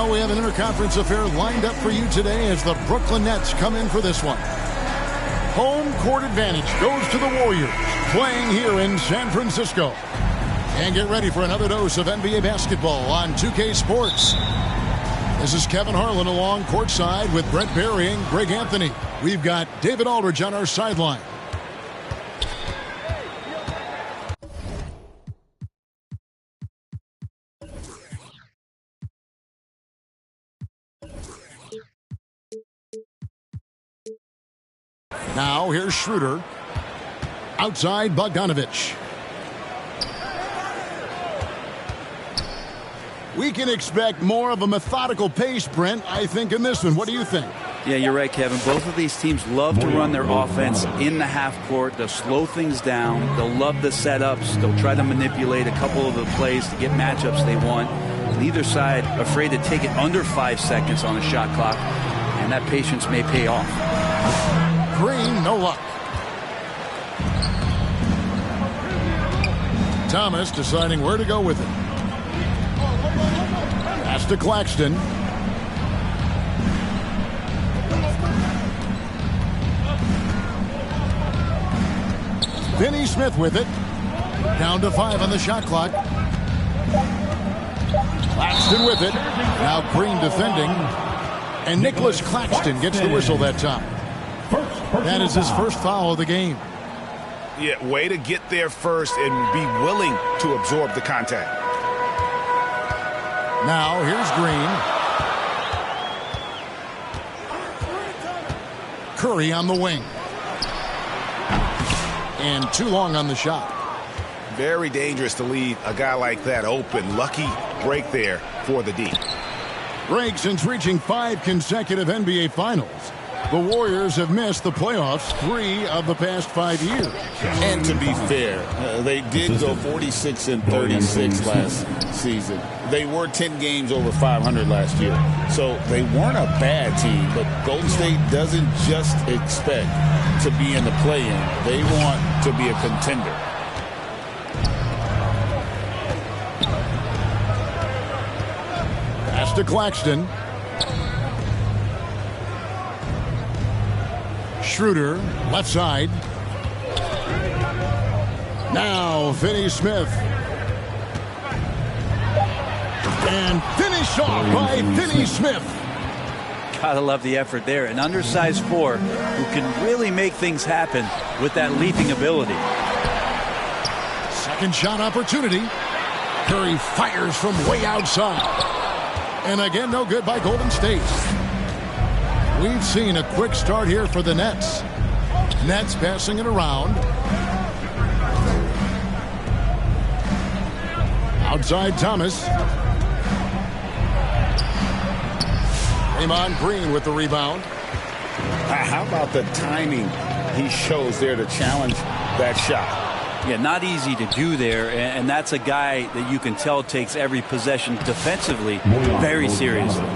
Well, we have an interconference affair lined up for you today as the Brooklyn Nets come in for this one. Home court advantage goes to the Warriors, playing here in San Francisco. And get ready for another dose of NBA basketball on 2K Sports. This is Kevin Harlan along courtside with Brent Barry and Greg Anthony. We've got David Aldridge on our sideline. Now here's Schroeder. Outside Bogdanovich. We can expect more of a methodical pace, Brent, I think, in this one. What do you think? Yeah, you're right, Kevin. Both of these teams love to run their offense in the half court. They'll slow things down. They'll love the setups. They'll try to manipulate a couple of the plays to get matchups they want. Neither side afraid to take it under 5 seconds on a shot clock, and that patience may pay off. Green, no luck. Thomas deciding where to go with it. Pass to Claxton. Finney Smith with it. Down to 5 on the shot clock. Claxton with it. Now Green defending. And Nicholas Claxton gets the whistle that time. That is his first foul of the game. Yeah, way to get there first and be willing to absorb the contact. Now here's Green. Curry on the wing. And too long on the shot. Very dangerous to leave a guy like that open. Lucky break there for the D. Greg, since reaching 5 consecutive NBA Finals, the Warriors have missed the playoffs 3 of the past 5 years. And to be fair, they did go 46-36 last season. They were 10 games over 500 last year. So they weren't a bad team, but Golden State doesn't just expect to be in the play-in. They want to be a contender. Pass to Claxton. Schroeder, left side. Now Finney Smith. And finish off by Finney Smith. Gotta love the effort there. An undersized 4 who can really make things happen with that leaping ability. Second shot opportunity. Curry fires from way outside. And again, no good by Golden State. We've seen a quick start here for the Nets. Nets passing it around. Outside Thomas. Draymond Green with the rebound. How about the timing he shows there to challenge that shot? Yeah, not easy to do there, and that's a guy that you can tell takes every possession defensively very seriously.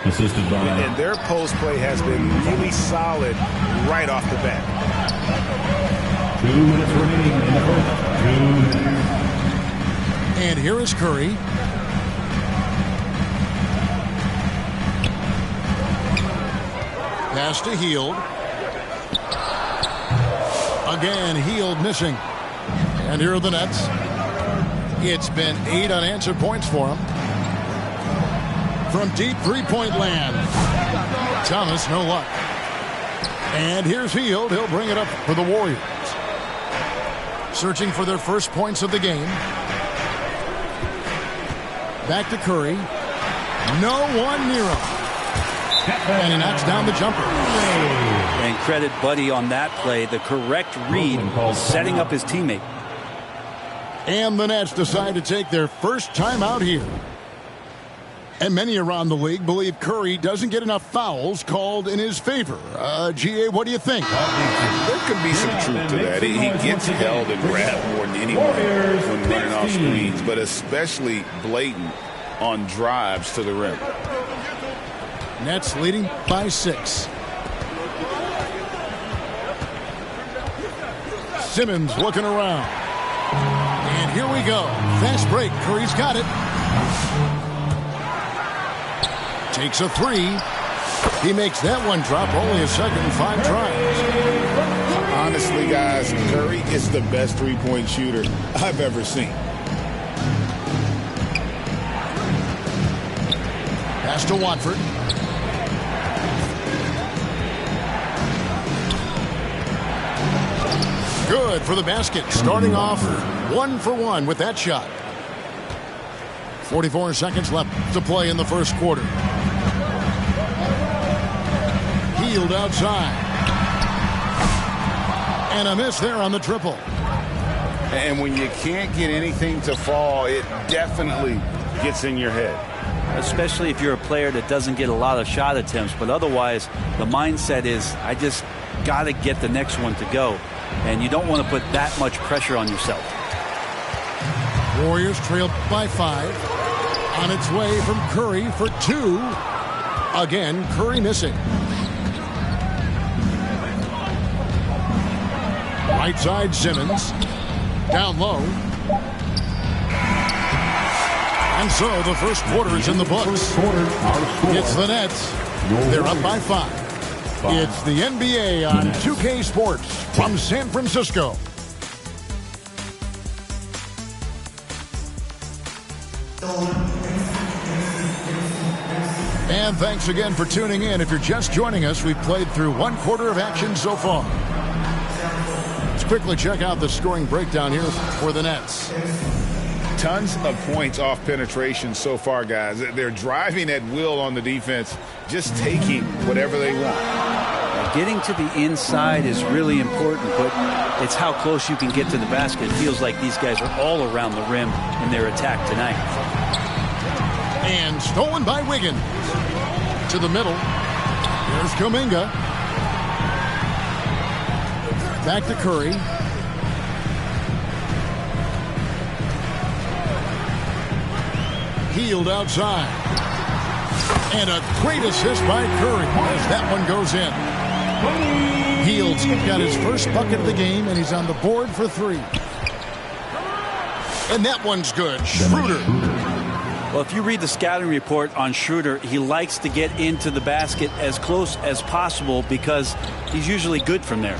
Assisted by. And their post play has been really solid right off the bat. 2 minutes remaining in the first. 2 minutes. And here is Curry. Pass to Hield. Again, Hield missing. And here are the Nets. It's been 8 unanswered points for him. From deep three-point land. Thomas, no luck. And here's Hield. He'll bring it up for the Warriors. Searching for their first points of the game. Back to Curry. No one near him. And he knocks down the jumper. And credit Buddy on that play. The correct read, setting up his teammate. And the Nets decide to take their first time out here. And many around the league believe Curry doesn't get enough fouls called in his favor. GA, what do you think? There could be some truth to that. He gets held and grabbed more than anyone when running off screens, but especially blatant on drives to the rim. Nets leading by 6. Simmons looking around. And here we go. Fast break. Curry's got it. Takes a three. He makes that one drop, only his second in 5 tries. Honestly, guys, Curry is the best three-point shooter I've ever seen. Pass to Watford. Good for the basket. Starting off 1 for 1 with that shot. 44 seconds left to play in the first quarter. Healed outside. And a miss there on the triple. And when you can't get anything to fall, it definitely gets in your head. Especially if you're a player that doesn't get a lot of shot attempts. But otherwise, the mindset is, I just got to get the next one to go. And you don't want to put that much pressure on yourself. Warriors trail by 5. On its way from Curry for 2. Again, Curry missing. Right side, Simmons. Down low. And so the first quarter is in the books. It's the Nets. They're up by 5. It's the NBA on 2K Sports from San Francisco. And thanks again for tuning in. If you're just joining us, we've played through 1 quarter of action so far. Let's quickly check out the scoring breakdown here for the Nets. Tons of points off penetration so far, guys. They're driving at will on the defense, just taking whatever they want. Getting to the inside is really important, but it's how close you can get to the basket. It feels like these guys are all around the rim in their attack tonight. And stolen by Wiggins. To the middle. There's Kuminga. Back to Curry. Healed outside. And a great assist by Curry as that one goes in. Heald's got his first bucket of the game, and he's on the board for 3. And that one's good. Schroeder. Well, if you read the scouting report on Schroeder, he likes to get into the basket as close as possible because he's usually good from there.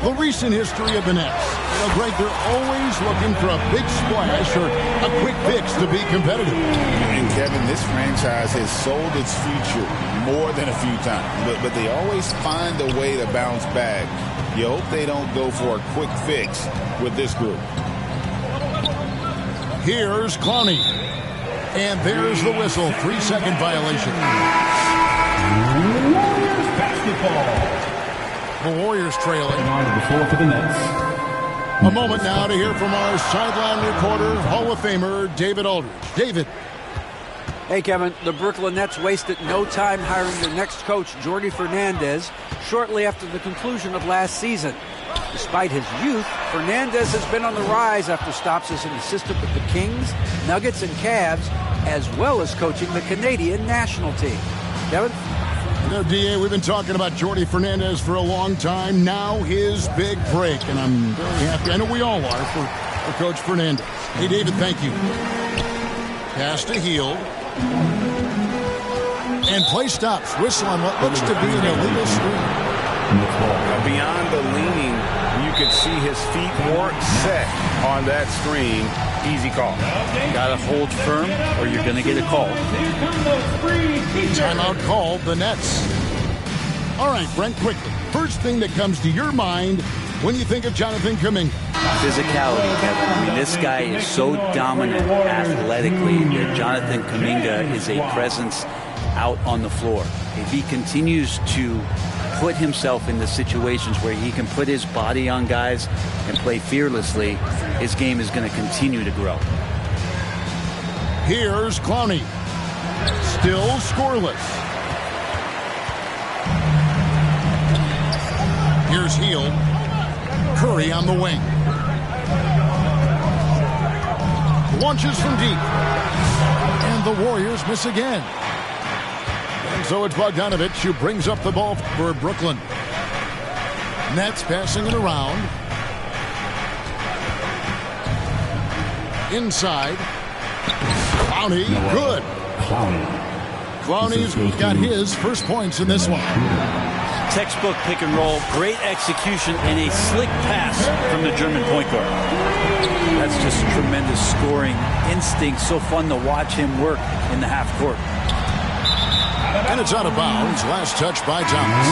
The recent history of the Nets. You know, Greg, they're always looking for a big splash or a quick fix to be competitive. And Kevin, this franchise has sold its future more than a few times, but they always find a way to bounce back. You hope they don't go for a quick fix with this group. Here's Clowney. And there's the whistle. 3-second violation. Warriors basketball. The Warriors trailing. On to the floor for the Nets. A moment now to hear from our sideline reporter, Hall of Famer David Aldridge. David. Hey, Kevin. The Brooklyn Nets wasted no time hiring their next coach, Jordi Fernandez, shortly after the conclusion of last season. Despite his youth, Fernandez has been on the rise after stops as an assistant with the Kings, Nuggets, and Cavs, as well as coaching the Canadian national team. Kevin? You know, D.A., we've been talking about Jordi Fernandez for a long time. Now his big break, and I'm very happy. I know we all are for Coach Fernandez. Hey, David, thank you. Pass to Hield. And play stops. Whistle on what looks to be an illegal screen. Beyond the leaning, you could see his feet weren't set on that screen. Easy call. Got to hold firm or you're going to get a call. Timeout called the Nets. All right, Brent, quickly. First thing that comes to your mind when you think of Jonathan Kuminga. Physicality, Kevin. I mean, this guy is so dominant athletically that Jonathan Kuminga is a presence out on the floor. If he continues to put himself in the situations where he can put his body on guys and play fearlessly, his game is going to continue to grow. Here's Clowney. Still scoreless. Here's Hield. Curry on the wing. Launches from deep. And the Warriors miss again. And so it's Bogdanovich who brings up the ball for Brooklyn. Nets passing it around. Inside. Clowney, good. Clowney's got his first points in this one. Textbook pick and roll, great execution, and a slick pass from the German point guard. That's just tremendous scoring instinct. So fun to watch him work in the half court. And it's out of bounds. Last touch by Thomas.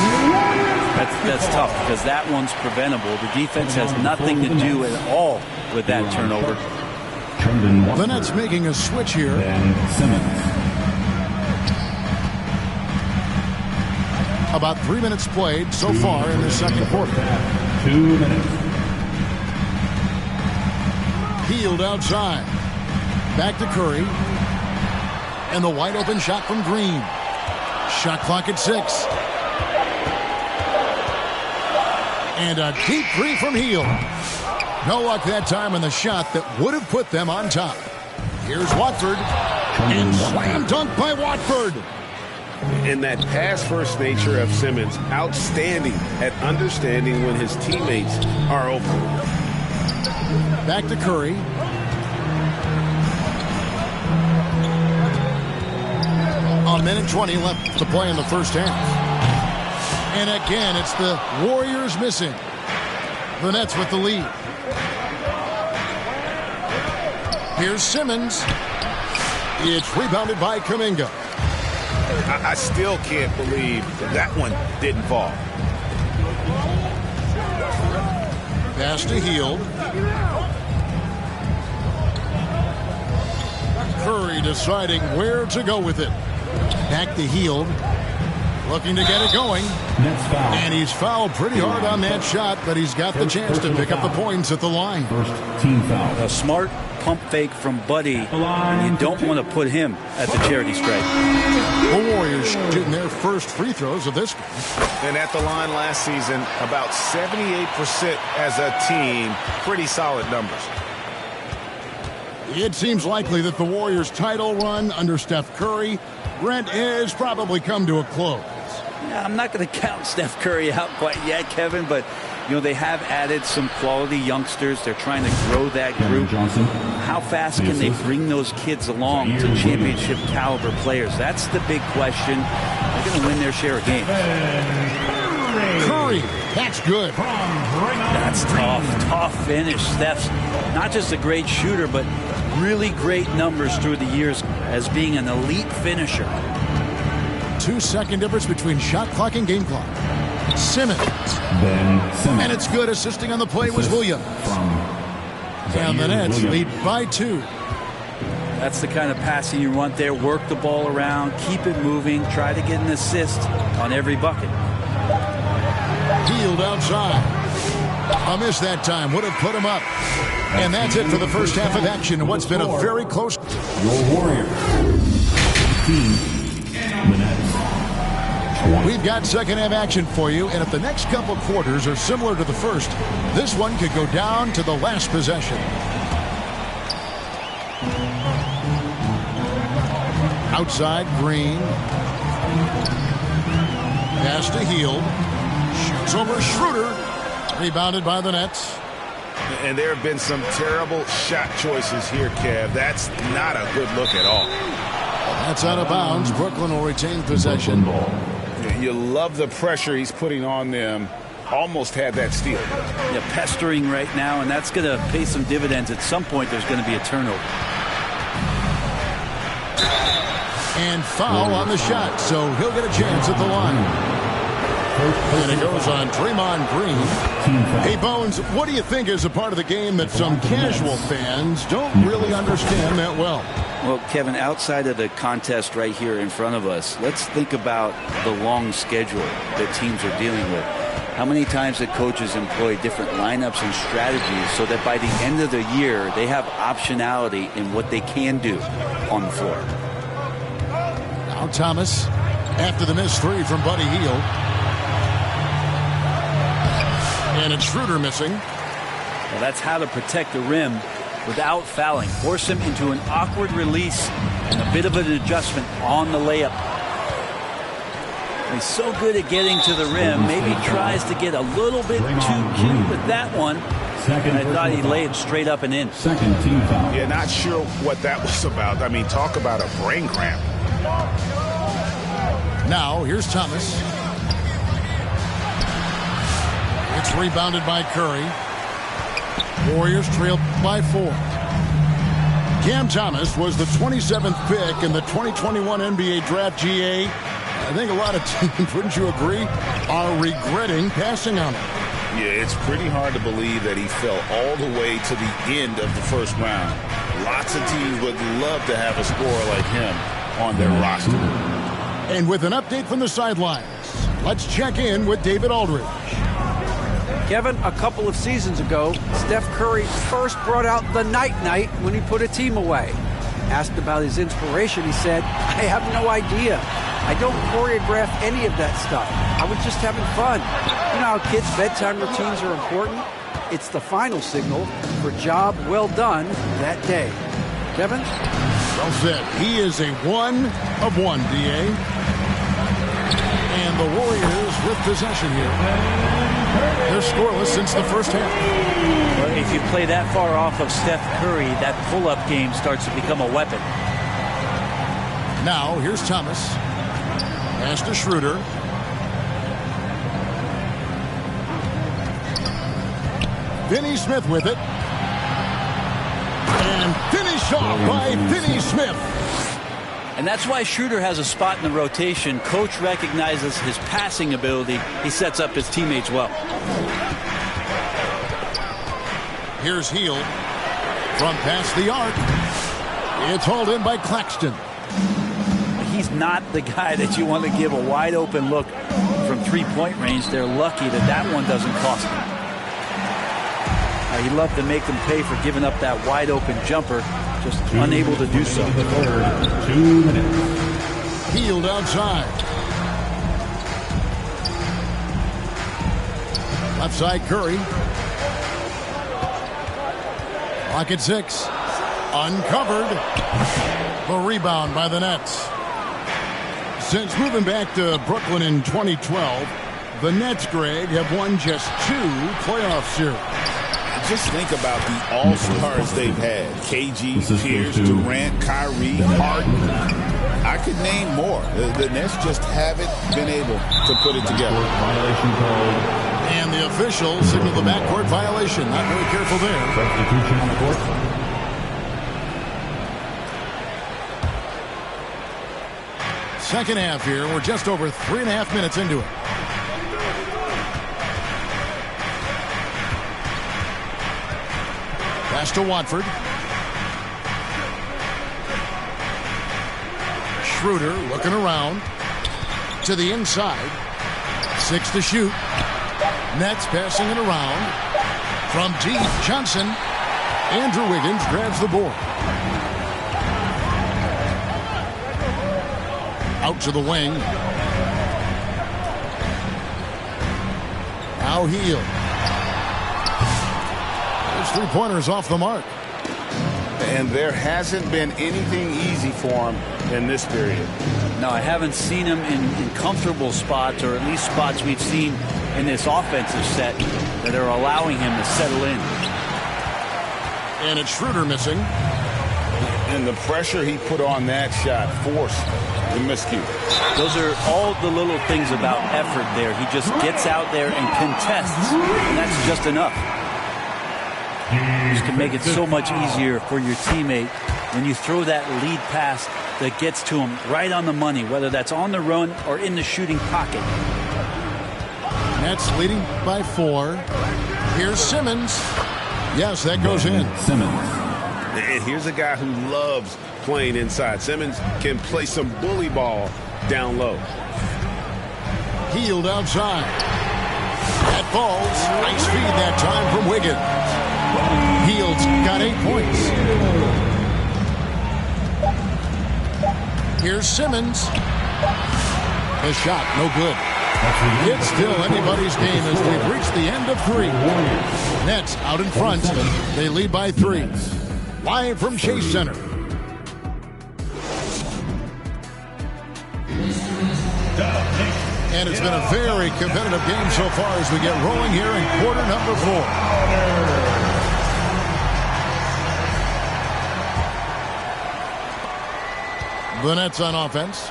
That's tough because that one's preventable. The defense has nothing to do at all with that turnover. The Nets making a switch here. And Simmons. About 3 minutes played so far in the second quarter. 2 minutes. Healed outside. Back to Curry. And the wide open shot from Green. Shot clock at 6. And a deep three from Hield. No luck that time in the shot that would have put them on top. Here's Watford. And slam dunk by Watford. And that pass-first nature of Simmons, outstanding at understanding when his teammates are open. Back to Curry. A minute 20 left to play in the first half. And again, it's the Warriors missing. The Nets with the lead. Here's Simmons. It's rebounded by Kuminga. I still can't believe that one didn't fall. Pass to Hield. Curry deciding where to go with it. Back to Hield. Looking to get it going. And he's fouled pretty hard on that shot, but he's got the chance to pick up the points at the line. First team foul. A smart pump fake from Buddy. And you don't want to put him at the charity stripe. The Warriors shooting their first free throws of this game. And at the line last season, about 78% as a team. Pretty solid numbers. It seems likely that the Warriors' title run under Steph Curry, Brent, has probably come to a close. Yeah, I'm not going to count Steph Curry out quite yet, Kevin, but you know they have added some quality youngsters. They're trying to grow that group. How fast can they bring those kids along to championship caliber players? That's the big question. They're going to win their share of games. Curry, that's good. That's tough finish. Steph's not just a great shooter, but really great numbers through the years as being an elite finisher. 2-second difference between shot clock and game clock. Simmons. And it's good. Assisting on the play was Williams. And the Nets lead by 2. That's the kind of passing you want there. Work the ball around, keep it moving, try to get an assist on every bucket. Hield outside. A miss that time would have put him up. And that's it for the first half of action. What's been a very close. Your Warriors. The Nets. We've got second half action for you, and if the next couple quarters are similar to the first, this one could go down to the last possession. Outside, Green. Pass to Hield. Shoots over Schroeder. Rebounded by the Nets. And there have been some terrible shot choices here, Kev. That's not a good look at all. That's out of bounds. Brooklyn will retain possession. You love the pressure he's putting on them. Almost had that steal. Yeah, pestering right now, and that's going to pay some dividends. At some point, there's going to be a turnover. And foul on the shot, so he'll get a chance at the line. And it goes on Draymond Green. Hey, Bones, what do you think is a part of the game that some casual fans don't really understand that well? Well, Kevin, outside of the contest right here in front of us, let's think about the long schedule that teams are dealing with. How many times that coaches employ different lineups and strategies so that by the end of the year, they have optionality in what they can do on the floor. Now Thomas, after the missed three from Buddy Hield. And it's Schroeder missing. Well, that's how to protect the rim without fouling. Force him into an awkward release and a bit of an adjustment on the layup. He's so good at getting to the rim. Maybe tries to get a little bit too cute with that one. I thought he laid it straight up and in. Second team foul. Yeah, not sure what that was about. I mean, talk about a brain cramp. Now, here's Thomas. It's rebounded by Curry. Warriors trailed by 4. Cam Thomas was the 27th pick in the 2021 NBA Draft. GA. I think a lot of teams, wouldn't you agree, are regretting passing on him. Yeah, it's pretty hard to believe that he fell all the way to the end of the first round. Lots of teams would love to have a scorer like him on their roster. And with an update from the sidelines, let's check in with David Aldridge. Kevin, a couple of seasons ago, Steph Curry first brought out the night-night when he put a team away. Asked about his inspiration, he said, "I have no idea. I don't choreograph any of that stuff. I was just having fun." You know how kids' bedtime routines are important? It's the final signal for job well done that day. Kevin? Well said. He is a 1 of 1, DA. And the Warriors with possession here. They're scoreless since the first half. Well, if you play that far off of Steph Curry, that pull-up game starts to become a weapon. Now, here's Thomas. Pass to Schroeder. Finney Smith with it. And finished off by Finney Smith. And that's why Schroeder has a spot in the rotation. Coach recognizes his passing ability. He sets up his teammates well. Here's Hield from past the arc. It's hauled in by Claxton. He's not the guy that you want to give a wide open look from three-point range. They're lucky that that one doesn't cost them. He'd love to make them pay for giving up that wide open jumper, just unable to do so. 2 minutes. Hield outside. Left side Curry. Clock at 6. Uncovered. The rebound by the Nets. Since moving back to Brooklyn in 2012, the Nets, Greg, have won just 2 playoff series. Just think about the all-stars they've had. KG, Pierce, Durant, Kyrie, Harden. I could name more. The Nets just haven't been able to put it together. And the official signaled the backcourt violation. Not very careful there. Substitution on the court. Second half here. We're just over 3.5 minutes into it. Pass to Watford. Schroeder looking around to the inside. 6 to shoot. Nets passing it around. From deep, Johnson. Andrew Wiggins grabs the board. Out to the wing. Now Hield. Those 3-pointers off the mark. And there hasn't been anything easy for him in this period. No, I haven't seen him in comfortable spots, or at least spots we've seen in this offensive set that are allowing him to settle in. And it's Schroeder missing. And the pressure he put on that shot forced the miscue. Those are all the little things about effort there. He just gets out there and contests, and that's just enough. This can make it so much easier for your teammate when you throw that lead pass that gets to him right on the money, whether that's on the run or in the shooting pocket. Nets leading by 4. Here's Simmons. Yes, that goes in. Simmons. And here's a guy who loves playing inside. Simmons can play some bully ball down low. Hield outside. That falls. Nice feed that time from Wiggins. Hield's got 8 points. Here's Simmons. His shot, no good. It's still anybody's game as we've reached the end of 3. Nets out in front. They lead by 3. Live from Chase Center. And it's been a very competitive game so far as we get rolling here in quarter number 4. The Nets on offense.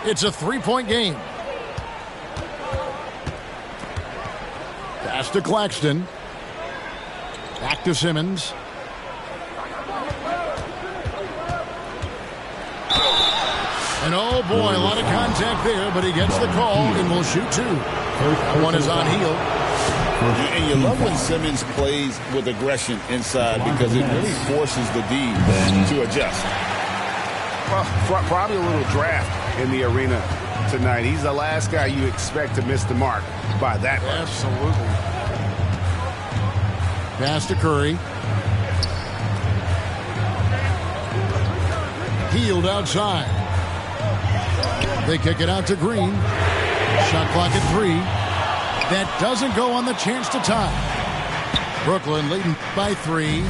It's a 3-point game. Pass to Claxton. Back to Simmons. And oh boy, a lot of contact there, but he gets the call and will shoot 2. That one is on Hield. And you love when Simmons plays with aggression inside because it really forces the D to adjust. Well, probably a little draft in the arena tonight. He's the last guy you expect to miss the mark by that much. Absolutely. Pass to Curry. Hield outside. They kick it out to Green. Shot clock at 3. That doesn't go on the chance to tie. Brooklyn leading by 3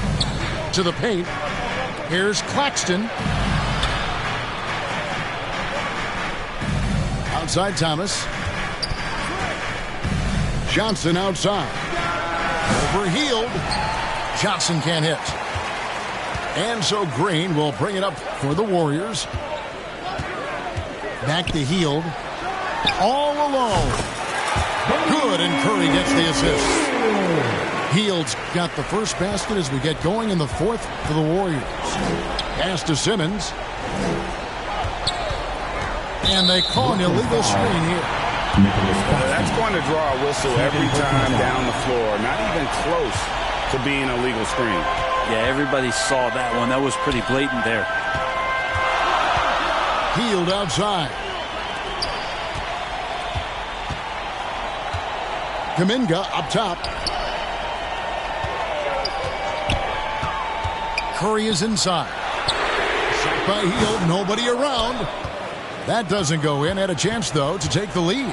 to the paint. Here's Claxton. Outside Thomas. Johnson outside. Over Hield. Johnson can't hit. And so Green will bring it up for the Warriors. Back to Hield. All alone. Good, and Curry gets the assist. Hield's got the first basket as we get going in the 4th for the Warriors. Pass to Simmons. And they call an illegal screen here. That's going to draw a whistle every time down the floor. Not even close to being a legal screen. Yeah, everybody saw that one. That was pretty blatant there. Hield outside. Kuminga up top. Curry is inside. Shot by Hield. Nobody around. That doesn't go in. Had a chance, though, to take the lead.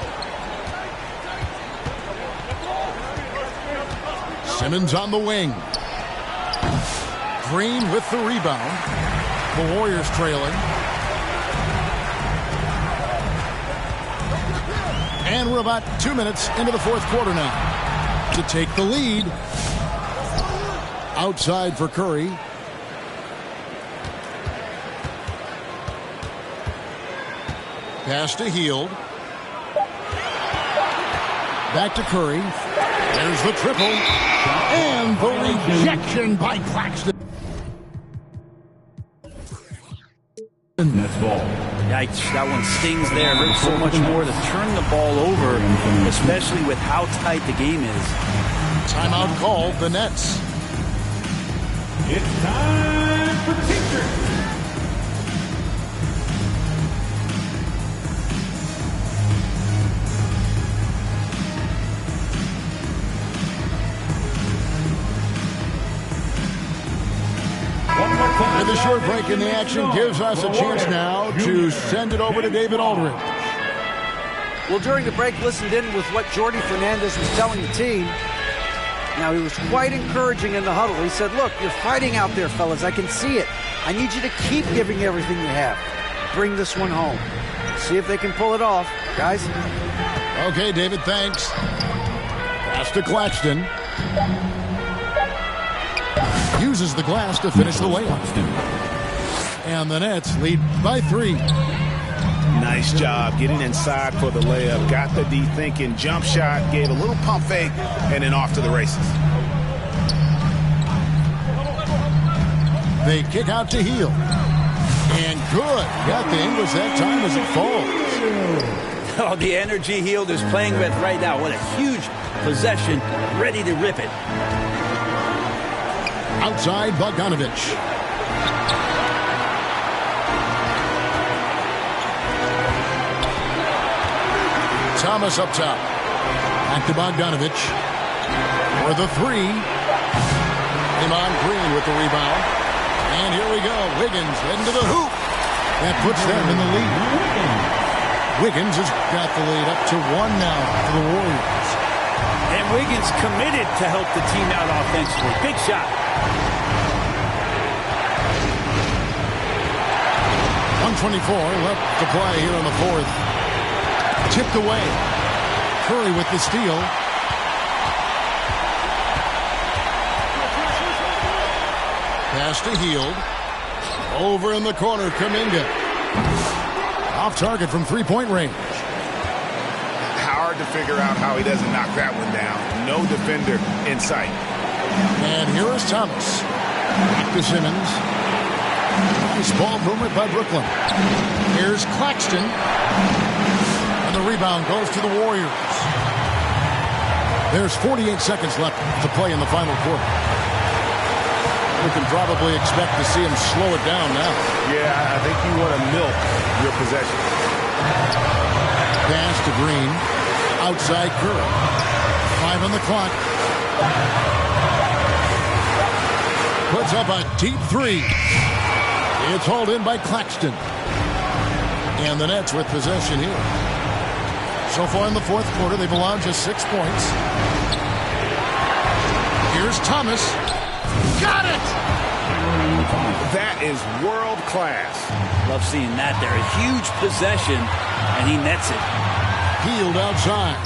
Simmons on the wing. Green with the rebound. The Warriors trailing. And we're about 2 minutes into the 4th quarter now. To take the lead. Outside for Curry. Pass to Hield. Back to Curry. There's the triple. And the rejection by Claxton. Nets ball. Yikes, that one stings there. Hurts so much more to turn the ball over, especially with how tight the game is. Timeout called, the Nets. It's time for teachers. And the short break in the action gives us a chance now to send it over to David Aldridge. Well, during the break, listened in with what Jordi Fernandez was telling the team. Now, he was quite encouraging in the huddle. He said, look, you're fighting out there, fellas. I can see it. I need you to keep giving everything you have. Bring this one home. See if they can pull it off. Guys? Okay, David, thanks. Pass to Claxton. Uses the glass to finish the layup. And the Nets lead by 3. Nice job getting inside for the layup. Got the D thinking. Jump shot. Gave a little pump fake. And then off to the races. They kick out to Hield. And good. Got the English that time as it falls. Oh, the energy Hield is playing with right now. What a huge possession. Ready to rip it. Outside Bogdanovich. Thomas up top. Back to Bogdanovich. For the 3. Iman Green with the rebound. And here we go. Wiggins heading to the hoop. That puts them in the lead. Wiggins has got the lead up to 1 now for the Warriors. And Wiggins committed to help the team out offensively. Big shot. 124 left to play here in the 4th. Tipped away. Curry with the steal. Pass to Hield. Over in the corner, Kuminga. Off target from three-point range. Hard to figure out how he doesn't knock that one down. No defender in sight. And here is Thomas. Back to Simmons. Nice ball movement by Brooklyn. Here's Claxton. And the rebound goes to the Warriors. There's 48 seconds left to play in the final quarter. We can probably expect to see him slow it down now. Yeah, I think you want to milk your possession. Pass to Green. Outside Curry. 5 on the clock. Puts up a deep three. It's hauled in by Claxton. And the Nets with possession here. So far in the fourth quarter, they've allowed just 6 points. Here's Thomas. Got it! That is world class. Love seeing that there. A huge possession, and he nets it. Healed outside.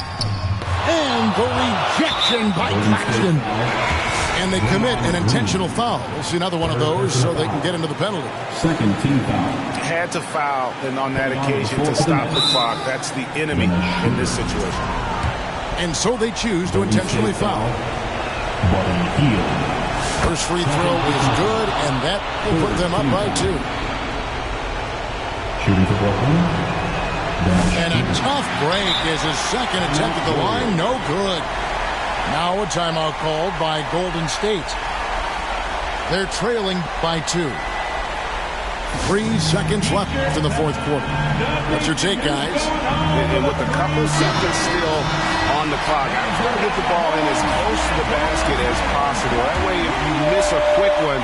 And the rejection by Claxton. And they commit an intentional foul. We'll see another one of those so they can get into the penalty. Second team foul. Had to foul and on that occasion to stop the clock. That's the enemy in this situation. And so they choose to intentionally foul. First free throw is good, and that will put them up by 2. Shooting for Brooklyn. And a tough break is his second attempt at the line. No good. Now a timeout called by Golden State. They're trailing by 2. 3 seconds left in the fourth quarter. What's your take, guys? And with a couple seconds still on the clock, I try to get the ball in as close to the basket as possible. That way, if you miss a quick one,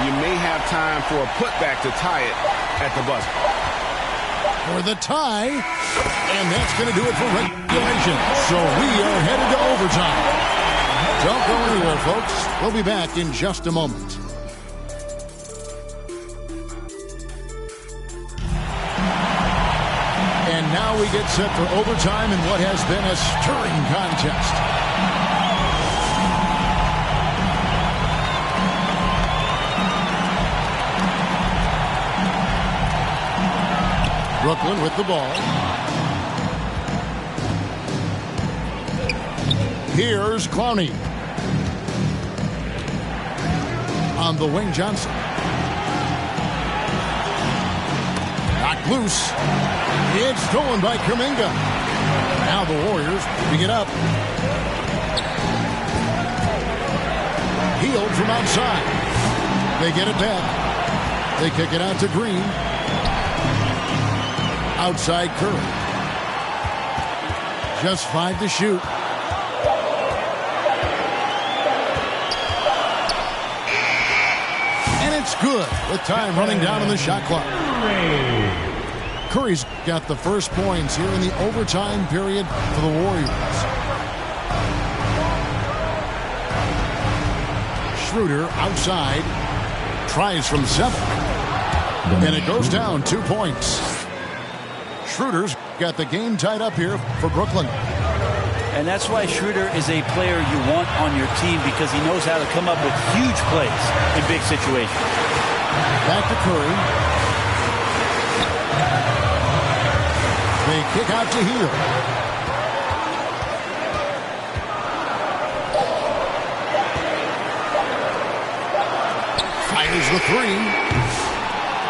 you may have time for a putback to tie it at the buzzer. For the tie, and that's going to do it for regulation. So we are headed to overtime. Don't go anywhere, folks. We'll be back in just a moment. And now we get set for overtime in what has been a stirring contest. Brooklyn with the ball. Here's Clowney. On the wing, Johnson. Knocked loose. It's stolen by Kuminga. Now the Warriors picking it up. Healed from outside. They get it back. They kick it out to Green. Outside Curry. Just 5 to shoot. And it's good with time running down on the shot clock. Curry's got the first points here in the overtime period for the Warriors. Schroeder outside. Tries from 7. And it goes down 2 points. Schroeder's got the game tied up here for Brooklyn. And that's why Schroeder is a player you want on your team, because he knows how to come up with huge plays in big situations. Back to Curry. They kick out to Hill. Fires the 3.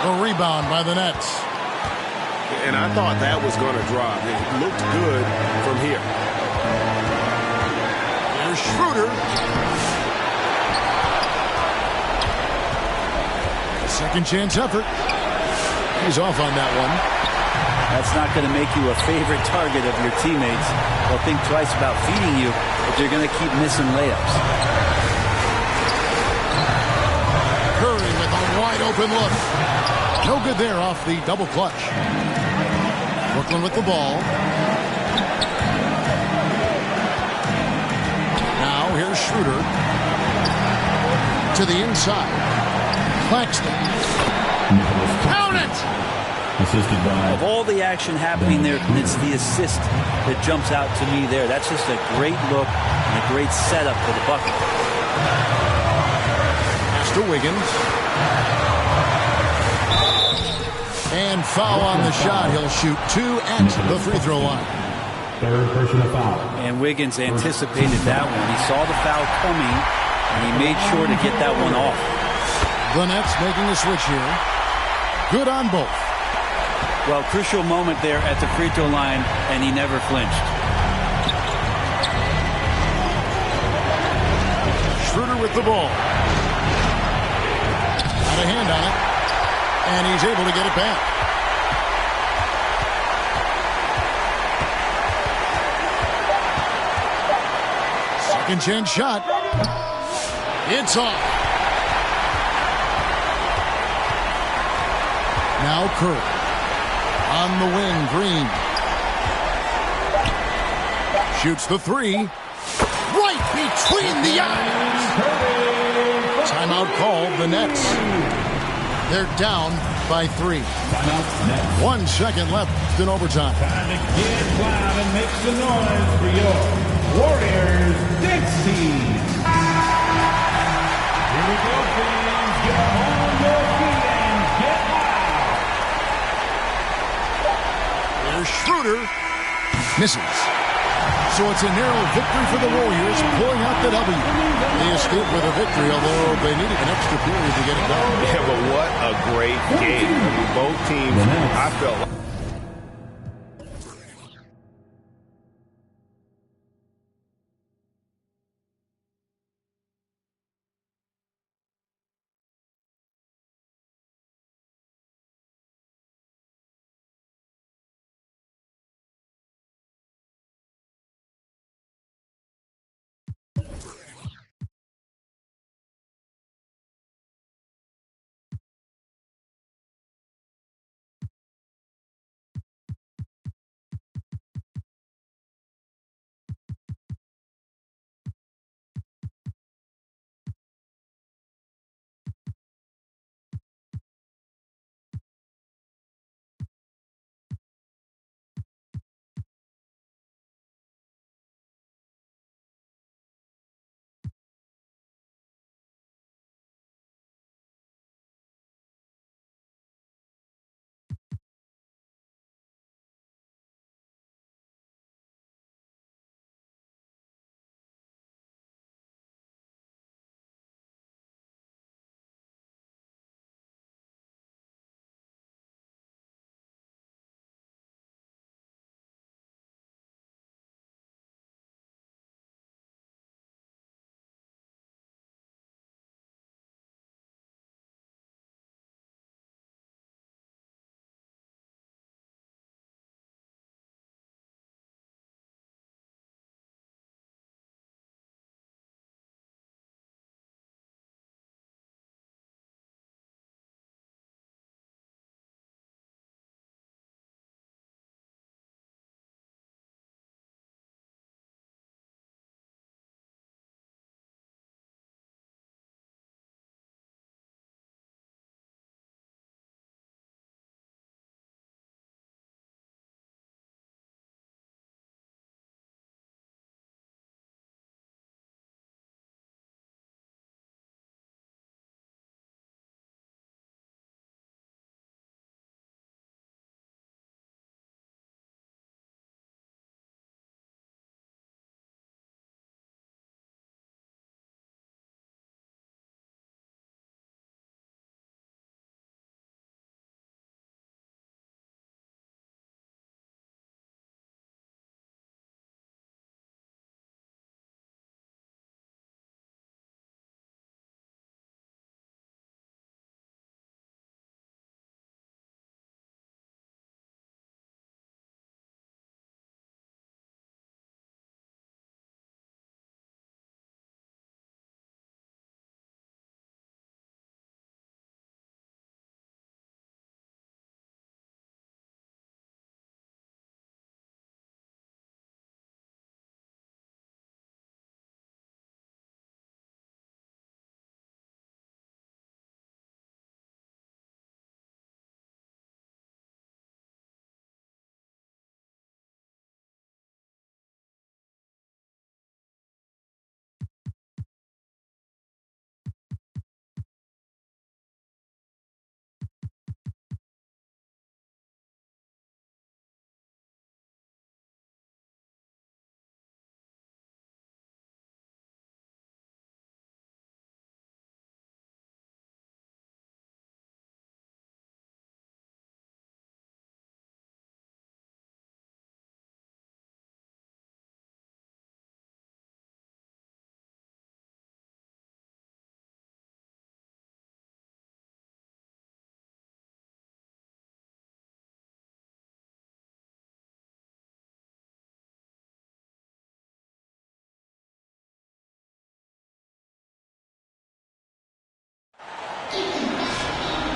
A rebound by the Nets. And I thought that was going to drop. It looked good from here. There's Schroeder. Second chance effort. He's off on that one. That's not going to make you a favorite target of your teammates. They'll think twice about feeding you if they're going to keep missing layups. Curry with a wide open look. No good there off the double clutch. Brooklyn with the ball. Now here's Schroeder. To the inside. Claxton. Count it! Assisted by... Of all the action happening there, it's the assist that jumps out to me there. That's just a great look and a great setup for the bucket. Pass to Wiggins. And foul on the shot. He'll shoot 2 at the free throw line. Third personal foul. And Wiggins anticipated that one. He saw the foul coming, and he made sure to get that one off. The Nets making a switch here. Good on both. Well, crucial moment there at the free throw line, and he never flinched. Schroeder with the ball. Got a hand on it. And he's able to get it back. Second chance shot. It's off. Now Kerr. On the wing, Green. Shoots the 3. Right between the eyes. Timeout called, the Nets. They're down by 3. 1 second left in overtime. Time to get loud and make some noise for your Warriors dance team. Here we go, fans. Get on your feet and get loud. There's Schroeder. Misses. So it's a narrow victory for the Warriors, pulling out the W. They escaped with a victory, although they needed an extra period to get it done. Yeah, but what a great game. I mean, both teams, I felt like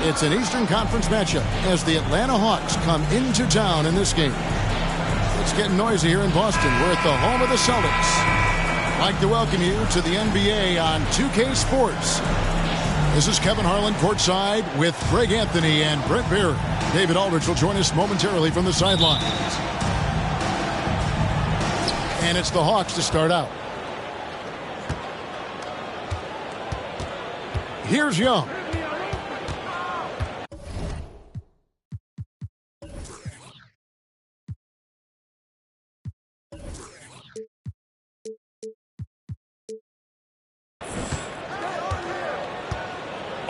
It's an Eastern Conference matchup as the Atlanta Hawks come into town in this game. It's getting noisy here in Boston. We're at the home of the Celtics. I'd like to welcome you to the NBA on 2K Sports. This is Kevin Harlan courtside with Greg Anthony and Brent Barry. David Aldridge will join us momentarily from the sidelines. And it's the Hawks to start out. Here's Young.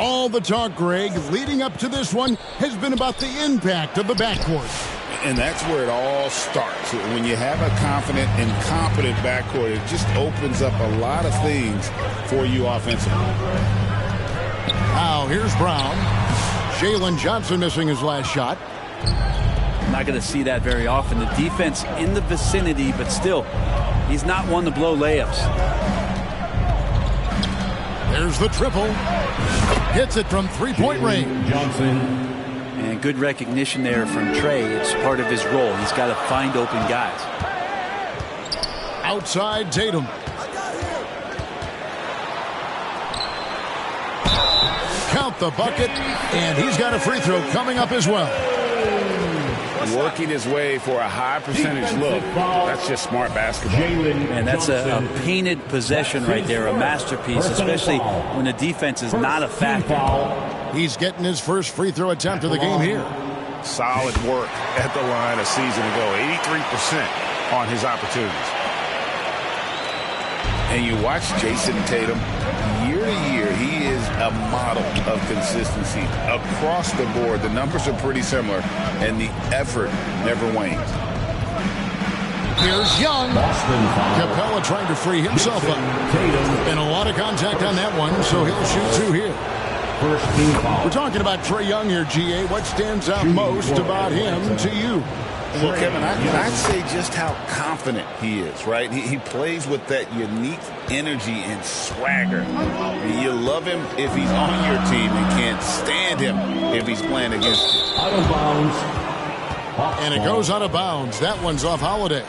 All the talk, Greg, leading up to this one has been about the impact of the backcourt. And that's where it all starts. When you have a confident and competent backcourt, it just opens up a lot of things for you offensively. Now, here's Brown. Jalen Johnson missing his last shot. Not going to see that very often. The defense in the vicinity, but still, he's not one to blow layups. There's the triple. Hits it from three-point range. Johnson. And good recognition there from Trey. It's part of his role. He's got to find open guys. Outside Tatum. Count the bucket, and he's got a free throw coming up as well. Working his way for a high percentage look. That's just smart basketball. And that's a painted possession right there, a masterpiece, especially when the defense is not a factor. He's getting his first free throw attempt of the game here. Solid work at the line a season ago. 83% on his opportunities. And you watch Jason Tatum, year to year, he is a model of consistency. Across the board, the numbers are pretty similar, and the effort never wanes. Here's Young. Capella trying to free himself up. And a lot of contact on that one, so he'll shoot two here. We're talking about Trae Young here, GA. What stands out most about him to you? Well, Kevin, I'd say just how confident he is, right? He plays with that unique energy and swagger. You love him if he's on your team and can't stand him if he's playing against you. Out of bounds. And it goes out of bounds. That one's off Holiday.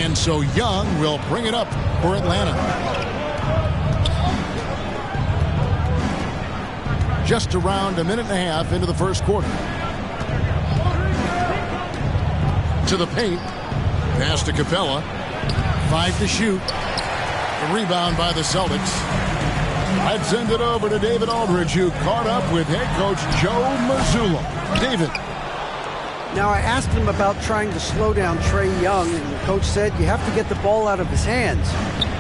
And so Young will bring it up for Atlanta. Just around a minute and a half into the first quarter. To the paint. Pass to Capella. 5 to shoot. A rebound by the Celtics. I'd send it over to David Aldridge, who caught up with head coach Joe Mazzulla. David. Now, I asked him about trying to slow down Trae Young, and the coach said you have to get the ball out of his hands.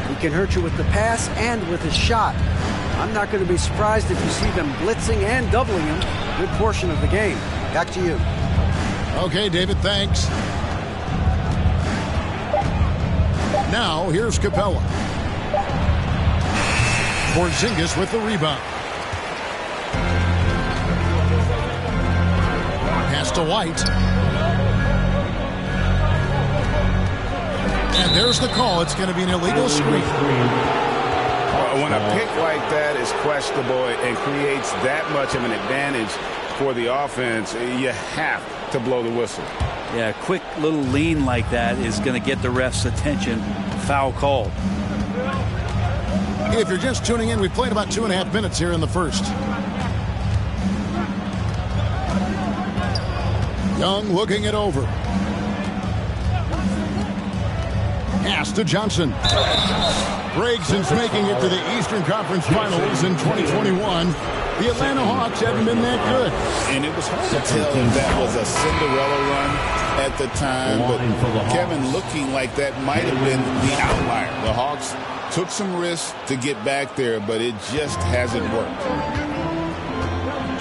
He can hurt you with the pass and with his shot. I'm not going to be surprised if you see them blitzing and doubling him a good portion of the game. Back to you. Okay, David, thanks. Now, here's Capella. Porzingis with the rebound. Pass to White. And there's the call. It's going to be an illegal screen. When a pick like that is questionable and creates that much of an advantage for the offense, you have to blow the whistle. Yeah, a quick little lean like that is going to get the ref's attention. Foul called. If you're just tuning in, we played about 2.5 minutes here in the first. Young looking it over. Pass to Johnson. Greg, since making it to the Eastern Conference Finals in 2021, the Atlanta Hawks haven't been that good. And it was hard to tell if that was a Cinderella run at the time, but Kevin, looking like that might have been the outlier. The Hawks took some risks to get back there, but it just hasn't worked.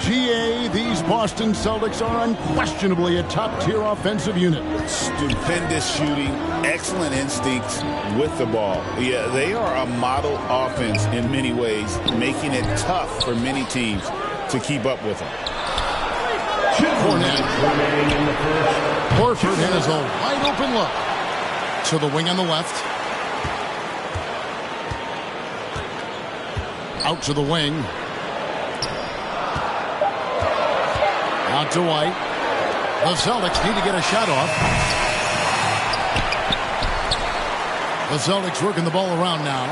GA, these Boston Celtics are unquestionably a top-tier offensive unit. Stupendous shooting, excellent instincts with the ball. Yeah, they are a model offense in many ways, making it tough for many teams to keep up with them. Horford has a wide-open look. To the wing on the left. Out to the wing. Out to White. The Celtics need to get a shot off. The Celtics working the ball around now.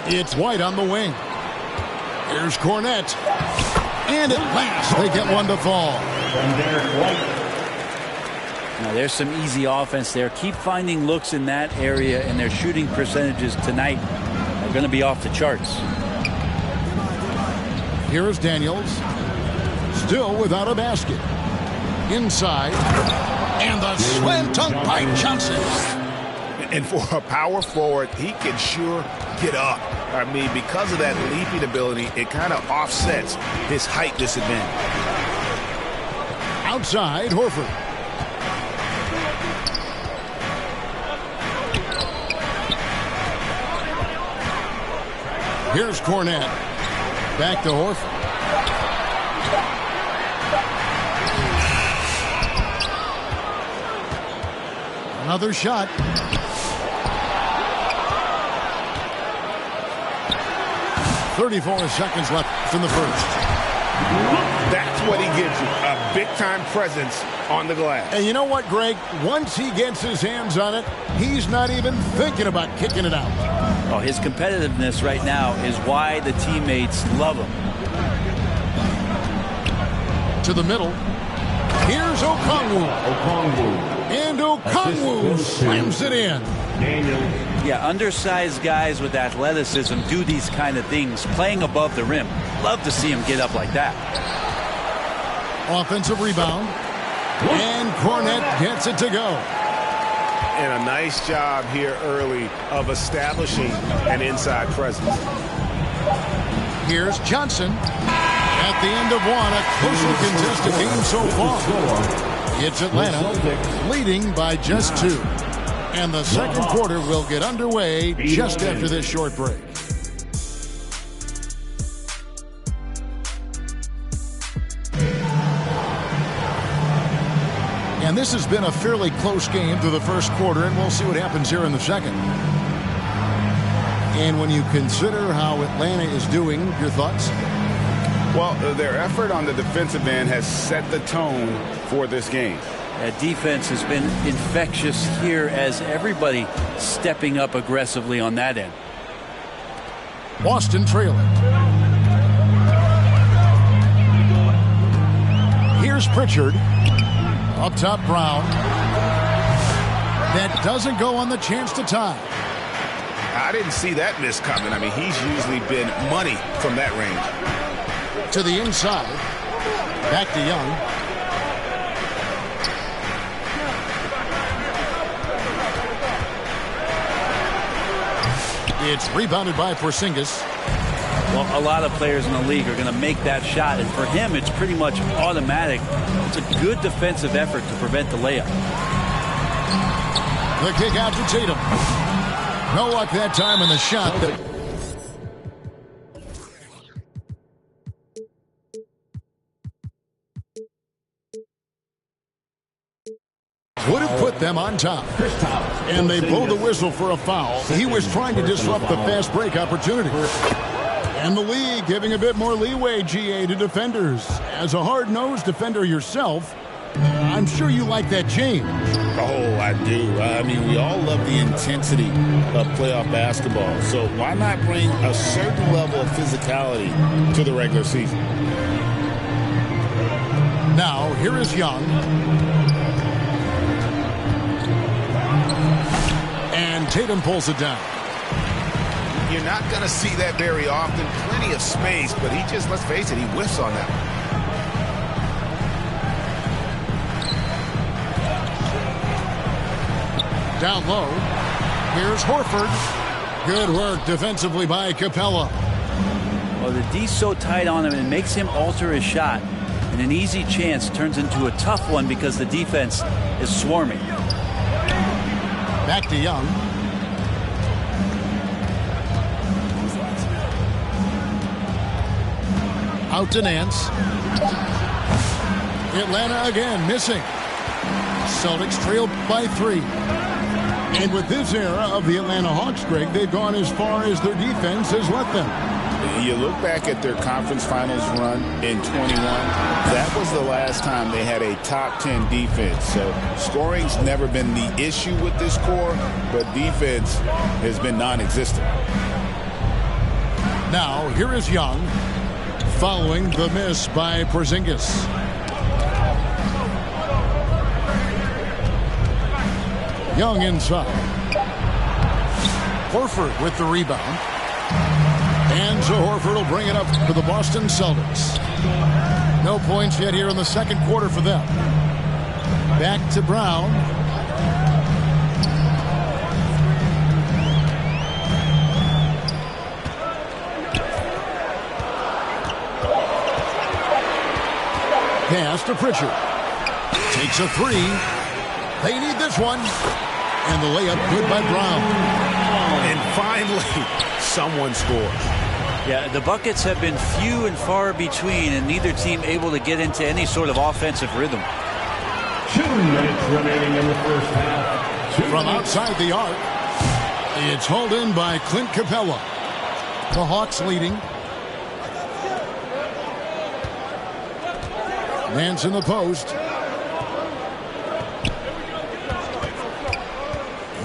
It's White on the wing. Here's Cornette. And at last, they get one to fall. Now, there's some easy offense there. Keep finding looks in that area, and their shooting percentages tonight are going to be off the charts. Here is Daniels. Still without a basket. Inside. And the slam dunk by Johnson. And for a power forward, he can sure get up. I mean, because of that leaping ability, it kind of offsets his height disadvantage. Outside, Horford. Here's Cornette. Back to Horford. Another shot. .34 seconds left in the first. That's what he gives you, a big-time presence on the glass. And you know what, Greg? Once he gets his hands on it, he's not even thinking about kicking it out. Oh, his competitiveness right now is why the teammates love him. To the middle. Here's Okongwu. And Okongwu slams it in. Yeah, undersized guys with athleticism do these kind of things, playing above the rim. Love to see him get up like that. Offensive rebound. And Cornette gets it to go. And a nice job here early of establishing an inside presence. Here's Johnson. At the end of one, a closely contested game so far. It's Atlanta leading by just 2. And the second quarter will get underway just after this short break. And this has been a fairly close game through the first quarter, and we'll see what happens here in the second. And when you consider how Atlanta is doing, your thoughts? Well, their effort on the defensive end has set the tone for this game. That defense has been infectious here as everybody stepping up aggressively on that end. Boston trailing. Here's Pritchard. Up top, Brown. That doesn't go on the chance to tie. I didn't see that miss coming. I mean, he's usually been money from that range. To the inside. Back to Young. It's rebounded by Porzingis. Well, a lot of players in the league are going to make that shot, and for him, it's pretty much automatic. It's a good defensive effort to prevent the layup. The kick out to Tatum. No luck that time in the shot. Would have put them on top. And they blow the whistle for a foul. He was trying to disrupt the fast break opportunity. And the league giving a bit more leeway, GA, to defenders. As a hard-nosed defender yourself, I'm sure you like that change. Oh, I do. I mean, we all love the intensity of playoff basketball. So why not bring a certain level of physicality to the regular season? Now, here is Young. And Tatum pulls it down. You're not going to see that very often. Plenty of space, but he just, let's face it, he whiffs on that one. Down low. Here's Horford. Good work defensively by Capella. Well, the D's so tight on him, it makes him alter his shot. And an easy chance turns into a tough one because the defense is swarming. Back to Young. Out to Nance. Atlanta again missing. Celtics trailed by 3. And with this era of the Atlanta Hawks, Greg, they've gone as far as their defense has let them. You look back at their conference finals run in 21, that was the last time they had a top 10 defense. So scoring's never been the issue with this core, but defense has been non-existent. Now, here is Young following the miss by Porzingis. Young inside. Horford with the rebound. And so Horford will bring it up for the Boston Celtics. No points yet here in the second quarter for them. Back to Brown. Pass to Pritchard. Takes a three. They need this one. And the layup good by Brown. And finally, someone scores. Yeah, the buckets have been few and far between, and neither team able to get into any sort of offensive rhythm. 2 minutes remaining in the first half. From outside the arc, it's hauled in by Clint Capella. The Hawks leading. Nance in the post.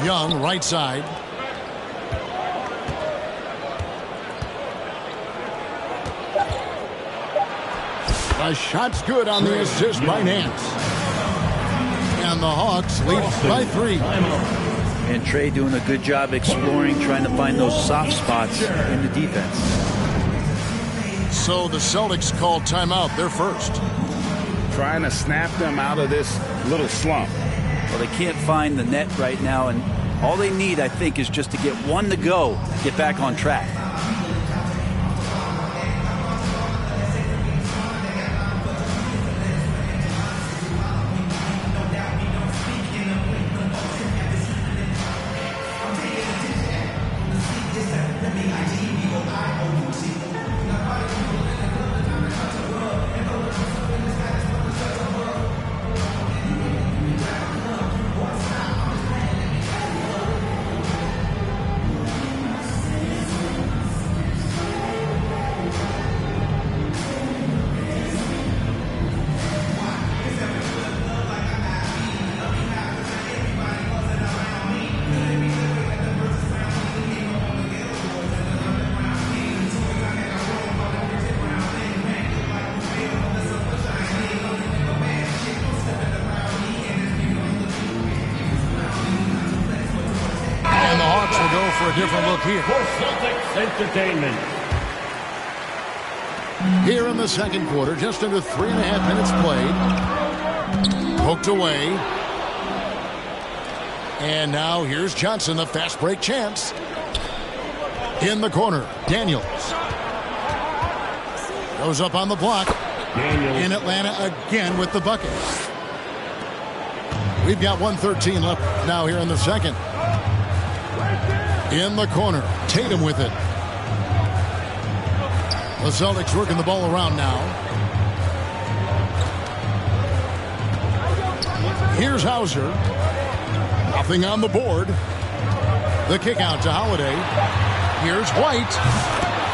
Young, right side. A shot's good on the assist by Nance. And the Hawks lead by 3. And Trey doing a good job exploring, trying to find those soft spots in the defense. So the Celtics called timeout. They're first. Trying to snap them out of this little slump. Well, they can't find the net right now, and all they need, I think, is just to get one to go, get back on track. For a different look here. For Celtics Entertainment. Here in the second quarter, just under 3.5 minutes played. Poked away. And now here's Johnson, the fast break chance. In the corner, Daniels. Goes up on the block. In Atlanta again with the bucket. We've got 1:13 left now here in the second. In the corner, Tatum with it. The Celtics working the ball around now. Here's Hauser. Nothing on the board. The kick out to Holiday. Here's White.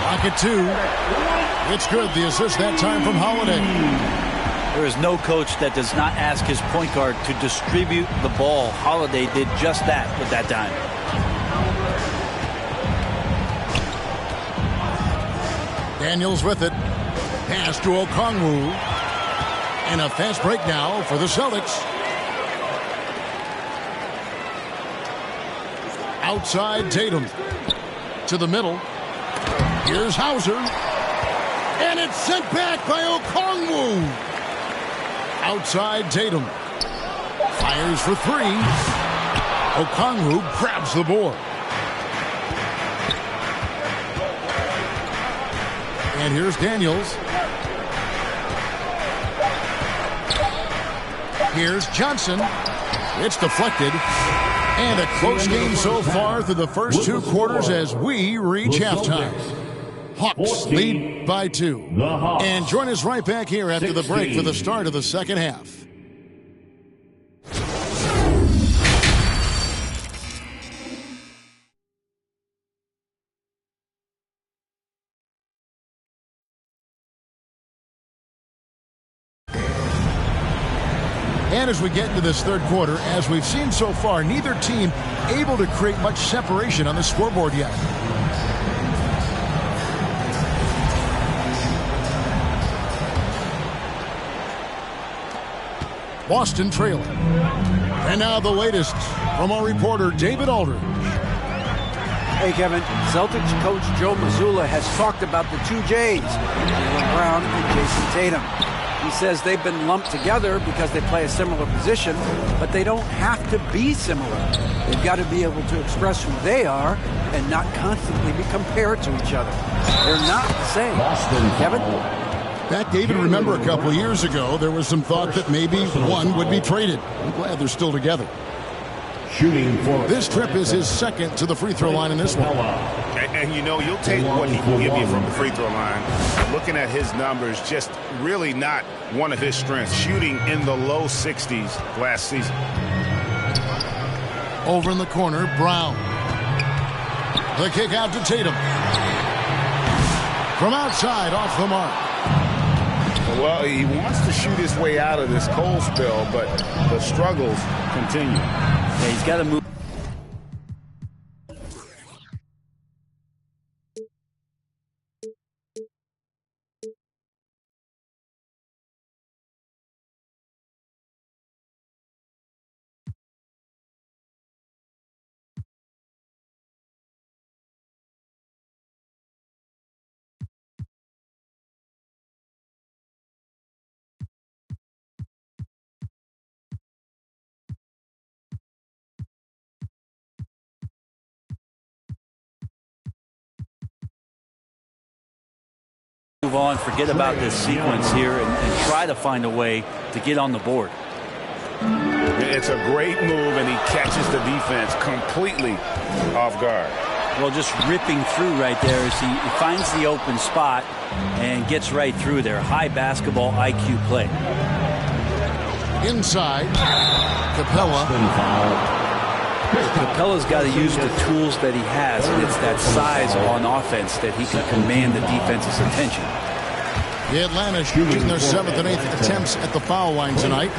Pocket 2. It's good. The assist that time from Holiday. There is no coach that does not ask his point guard to distribute the ball. Holiday did just that with that time. Daniels with it. Pass to Okongwu. And a fast break now for the Celtics. Outside Tatum. To the middle. Here's Hauser. And it's sent back by Okongwu. Outside Tatum. Fires for 3. Okongwu grabs the board. And here's Daniels. Here's Johnson. It's deflected. And a close game so far through the first 2 quarters as we reach halftime. Hawks lead by 2. And join us right back here after the break for the start of the second half. And as we get into this third quarter, as we've seen so far, neither team able to create much separation on the scoreboard yet. Boston trailing. And now the latest from our reporter, David Aldridge. Hey, Kevin. Celtics coach Joe Mazzulla has talked about the two J's, Jaylen Brown and Jason Tatum. He says they've been lumped together because they play a similar position, but they don't have to be similar. They've got to be able to express who they are and not constantly be compared to each other. They're not the same. Kevin? That, David, remember a couple years ago, there was some thought that maybe one would be traded. I'm glad they're still together. Shooting for this trip is his second to the free throw line in this one. And you know, you'll take what he can give you from the free throw line. Looking at his numbers, just really not one of his strengths. Shooting in the low 60s last season. Over in the corner, Brown. The kick out to Tatum. From outside, off the mark. Well, he wants to shoot his way out of this cold spell, but the struggles continue. Yeah, he's got to move. Move on, forget about this sequence here, and try to find a way to get on the board. It's a great move, and he catches the defense completely off guard. Well, just ripping through right there as he finds the open spot and gets right through there. High basketball IQ play. Inside, Capella. Capella's got to use the tools that he has, and it's that size on offense that he can command the defense's attention. The Atlanta shooting their 7th and 8th attempts at the foul line tonight.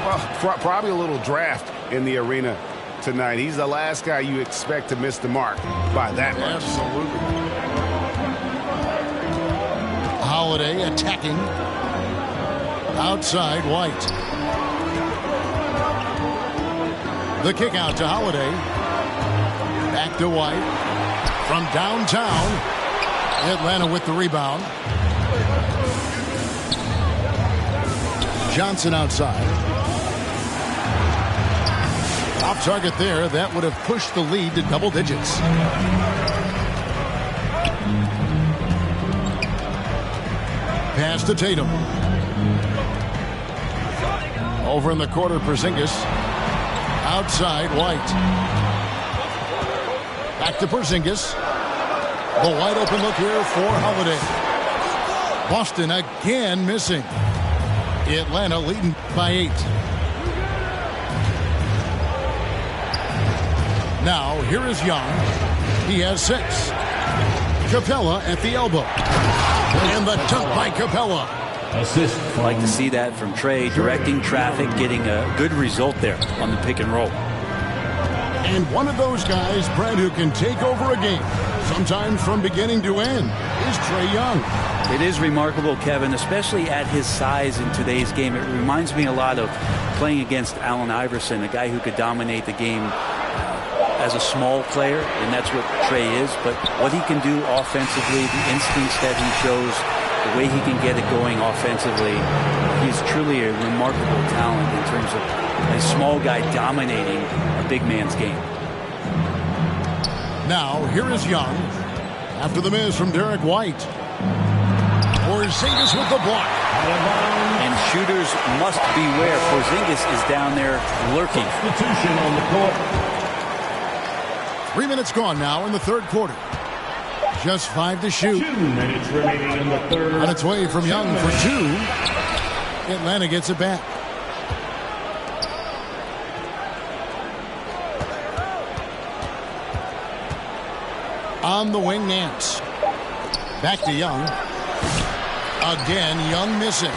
Well, probably a little draft in the arena tonight. He's the last guy you expect to miss the mark by that much. Absolutely. Holiday attacking. Outside, White. The kick out to Holiday. Back to White. From downtown. Atlanta with the rebound. Johnson outside. Off target there. That would have pushed the lead to double digits. Pass to Tatum. Over in the quarter, Porzingis. Outside, White. Back to Porzingis. The wide open look here for Holiday. Boston again missing. Atlanta leading by 8. Now, here is Young. He has 6. Capella at the elbow. And the dunk by Capella. assist. I'd like to see that from Trey, directing traffic, getting a good result there on the pick and roll. And one of those guys, Brad, who can take over a game, sometimes from beginning to end, is Trae Young. It is remarkable, Kevin, especially at his size in today's game. It reminds me a lot of playing against Allen Iverson, a guy who could dominate the game as a small player, and that's what Trae is. But what he can do offensively, the instincts that he shows, the way he can get it going offensively, he's truly a remarkable talent in terms of a small guy dominating a big man's game. Now, here is Young. After the miss from Derek White. Porzingis with the block. And shooters must beware. Porzingis is down there lurking. Substitution on the court. 3 minutes gone now in the third quarter. Just 5 to shoot. 2 minutes remaining in the third. On its way from Young for 2. Atlanta gets it back. On the wing, Nance. Back to Young. Again, Young missing.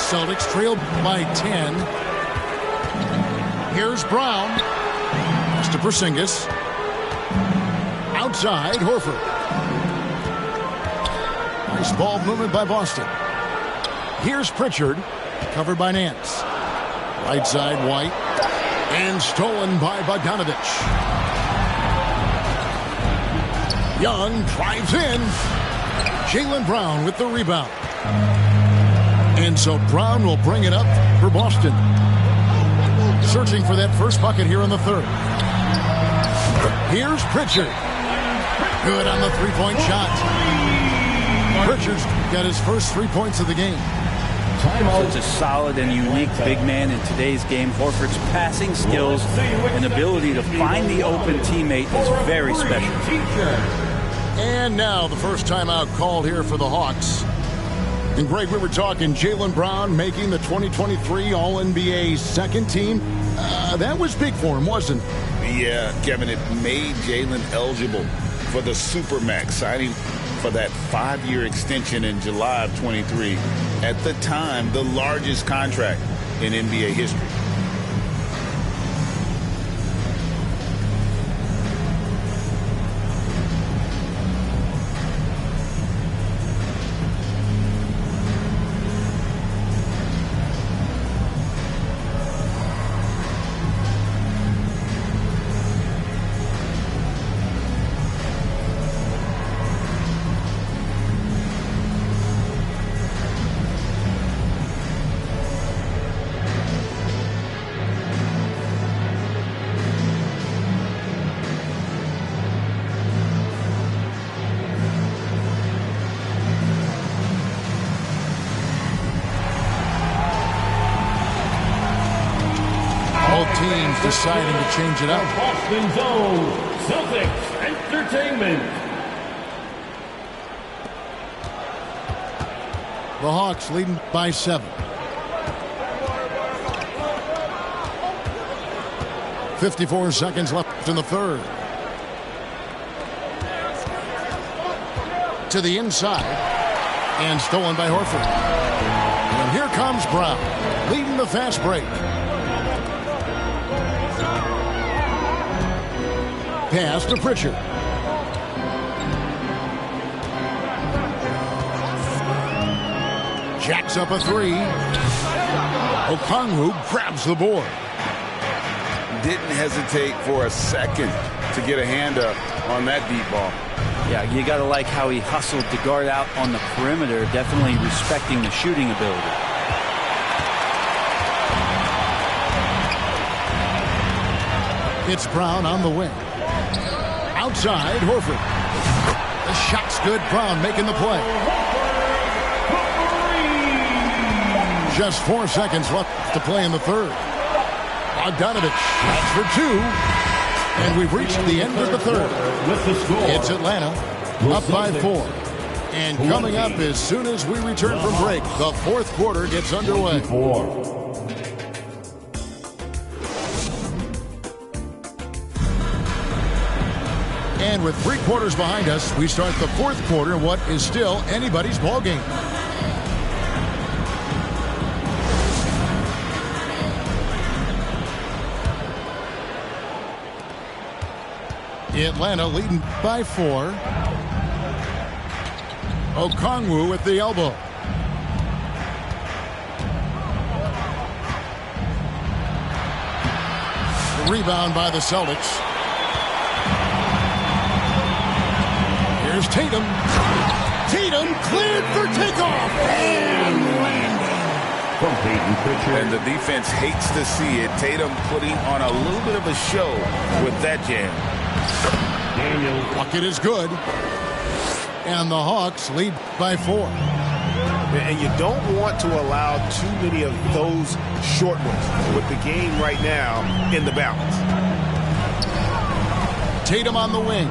Celtics trail by 10. Here's Brown. Pass to Porzingis. Outside, Horford. Nice ball movement by Boston. Here's Pritchard. Covered by Nance. Right side, White. And stolen by Bogdanovich. Young drives in. Jaylen Brown with the rebound. And so Brown will bring it up for Boston. Searching for that first bucket here in the third. Here's Pritchard. Good on the three-point shot. Pritchard's got his first 3 points of the game. Such a solid and unique big man in today's game. Horford's passing skills and ability to find the open teammate is very special. And now the first timeout called here for the Hawks. And Greg, we were talking Jaylen Brown making the 2023 All-NBA second team. That was big for him, wasn't it? Yeah, Kevin, it made Jaylen eligible for the Supermax, signing for that 5-year extension in July of 23. At the time, the largest contract in NBA history. Teams deciding to change it up. Boston Zone, Celtics Entertainment. The Hawks leading by 7. 54 seconds left in the third. To the inside. And stolen by Horford. And here comes Brown, leading the fast break. Pass to Pritchard. Jacks up a three. Okongwu grabs the board. Didn't hesitate for a second to get a hand up on that deep ball. Yeah, you got to like how he hustled to guard out on the perimeter, definitely respecting the shooting ability. It's Brown on the wing. Outside, Horford. The shot's good. Brown making the play. Just 4 seconds left to play in the third. Bogdanovich shoots for 2. And we've reached the end of the third. It's Atlanta up by 4. And coming up as soon as we return from break, the fourth quarter gets underway. And with 3 quarters behind us, we start the fourth quarter in what is still anybody's ball game. Atlanta leading by 4. Okongwu with the elbow. The rebound by the Celtics. Here's Tatum. Tatum cleared for takeoff. And landing. And the defense hates to see it. Tatum putting on a little bit of a show with that jam. Bucket is good. And the Hawks lead by 4. And you don't want to allow too many of those short ones with the game right now in the balance. Tatum on the wing.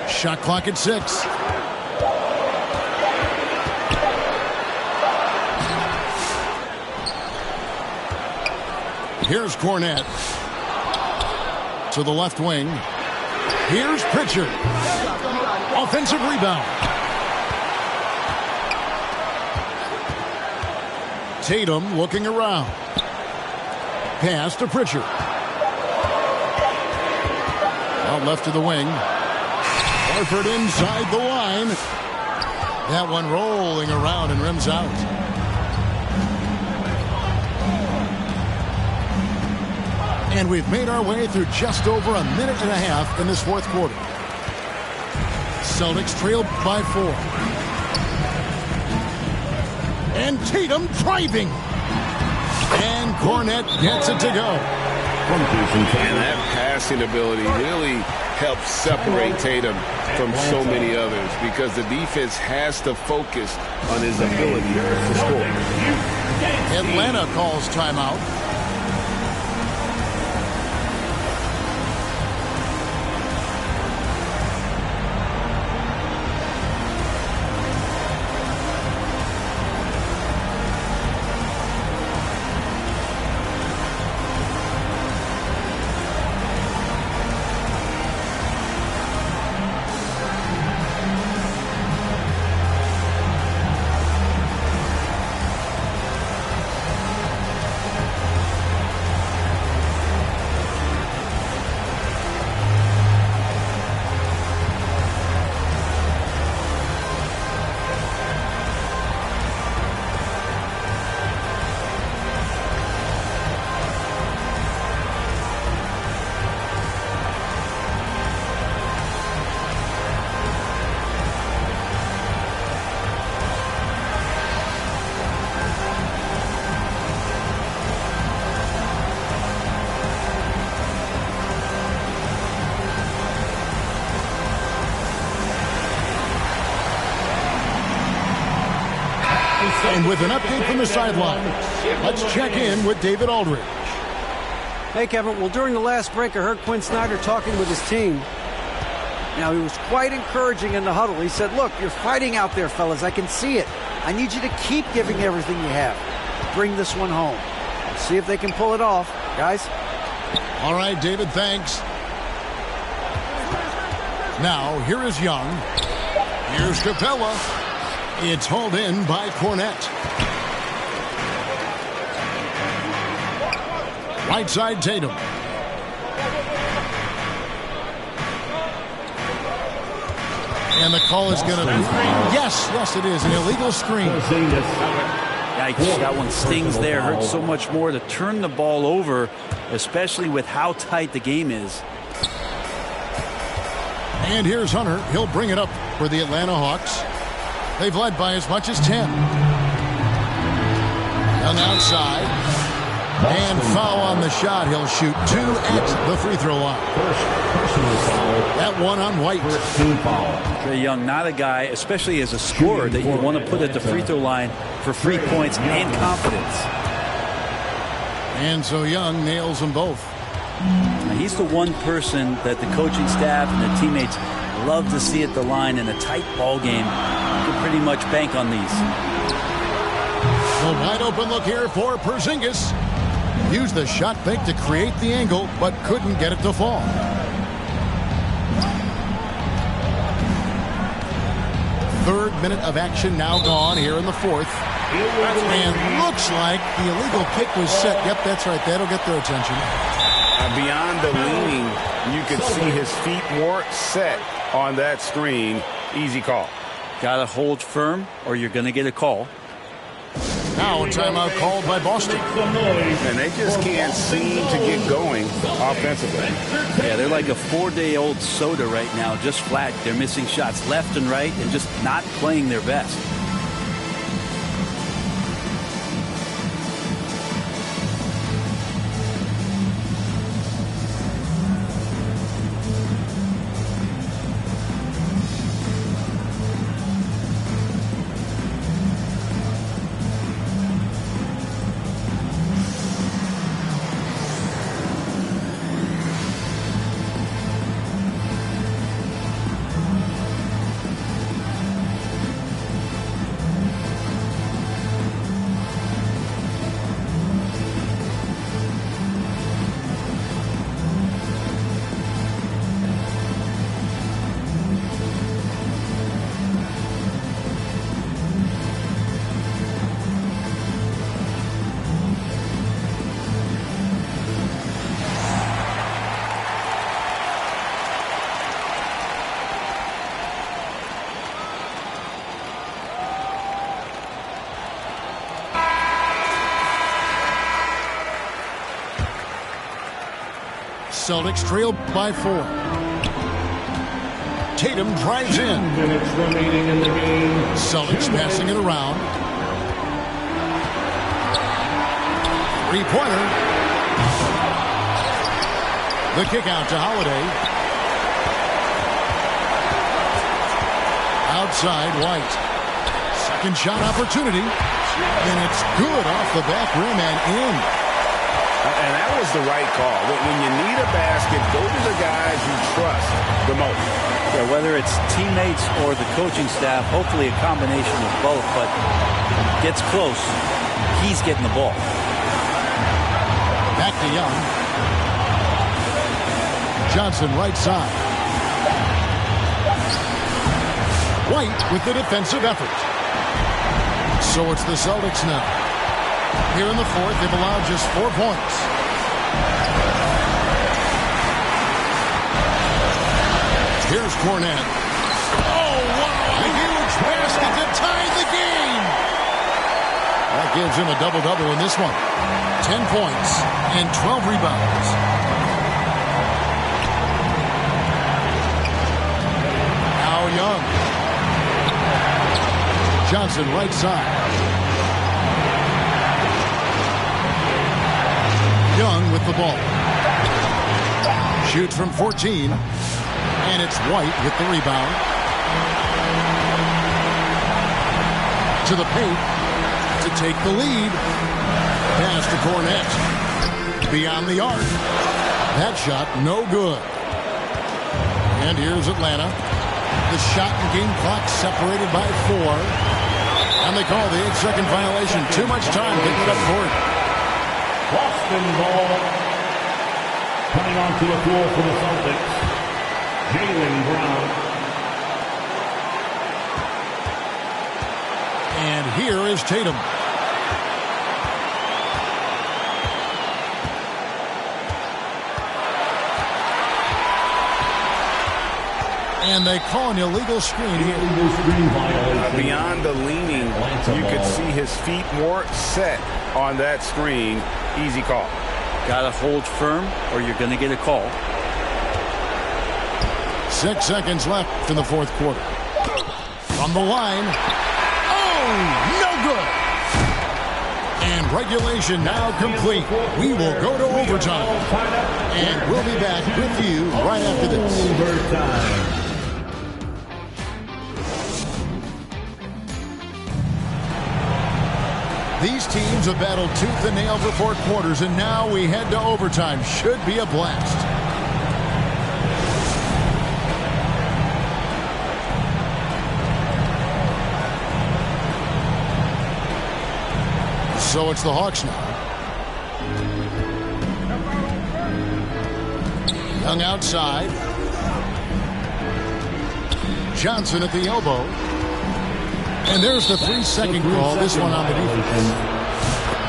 Shot clock at 6. Here's Cornette. To the left wing. Here's Pritchard. Offensive rebound. Tatum looking around. Pass to Pritchard. Out left to the wing. Horford inside the line. That one rolling around and rims out. And we've made our way through just over a minute and a half in this fourth quarter. Celtics trail by 4. And Tatum driving. And Cornette gets it to go. And that passing ability really helps separate Tatum from so many others because the defense has to focus on his ability to score. Atlanta calls timeout. And with an update from the sideline, let's check in with David Aldridge. Hey, Kevin. Well, during the last break, I heard Quinn Snyder talking with his team. Now, he was quite encouraging in the huddle. He said, look, you're fighting out there, fellas. I can see it. I need you to keep giving everything you have. Bring this one home. See if they can pull it off, guys. All right, David, thanks. Now, here is Young. Here's Capella. It's hauled in by Cornette. Right side, Tatum. And the call is going to be... Yes, it is. An illegal screen. Yikes, that one stings there. Hurts so much more to turn the ball over, especially with how tight the game is. And here's Hunter. He'll bring it up for the Atlanta Hawks. They've led by as much as 10. On the outside. And foul on the shot. He'll shoot 2 at the free throw line. That one on White. Trae Young, not a guy, especially as a scorer, that you want to put at the free throw line for free points and confidence. And so Young nails them both. Now, he's the one person that the coaching staff and the teammates love to see at the line in a tight ball game. You can pretty much bank on these. A wide open look here for Porzingis. Used the shot fake to create the angle, but couldn't get it to fall. Third minute of action now gone here in the fourth. And looks like the illegal kick was set. Yep, that's right. That'll get their attention. Beyond the leaning, you could see his feet weren't set on that screen. Easy call. Got to hold firm or you're going to get a call. Now a timeout called by Boston. And they just can't seem to get going offensively. Yeah, they're like a 4-day-old soda right now, just flat. They're missing shots left and right and just not playing their best. Celtics trail by 4. Tatum drives in. 2 minutes remaining in the game. Celtics passing it around. Three-pointer. The kick out to Holiday. Outside White. Second shot opportunity. And it's good off the back rim and in. And that was the right call. When you need a basket, go to the guys you trust the most. Yeah, whether it's teammates or the coaching staff, hopefully a combination of both, but gets close, he's getting the ball. Back to Young. Johnson right side. White with the defensive effort. So it's the Celtics now. Here in the fourth, they've allowed just 4 points. Here's Cornette. Oh, what a huge basket to tie the game. That gives him a double-double in this one. 10 points and 12 rebounds. Now Young. Johnson right side. Young with the ball. Shoots from 14. And it's White with the rebound. To the paint to take the lead. Pass to Cornette. Beyond the arc. That shot no good. And here's Atlanta. The shot and game clock separated by 4. And they call the 8-second violation. Too much time getting it up court. Boston ball. Coming onto the floor for the Celtics, Jaylen Brown. And here is Tatum. And they call an illegal screen here. Illegal screen violation. Beyond the leaning, you could see his feet more set on that screen. Easy call. Got to hold firm or you're going to get a call. 6 seconds left in the fourth quarter. From the line. Oh, no good. And regulation now complete. We will go to overtime. And we'll be back with you right after this. Overtime. These teams have battled tooth and nail for 4 quarters, and now we head to overtime. Should be a blast. So it's the Hawks now. Young outside. Johnson at the elbow. And there's the 3-second call. This one on the defense.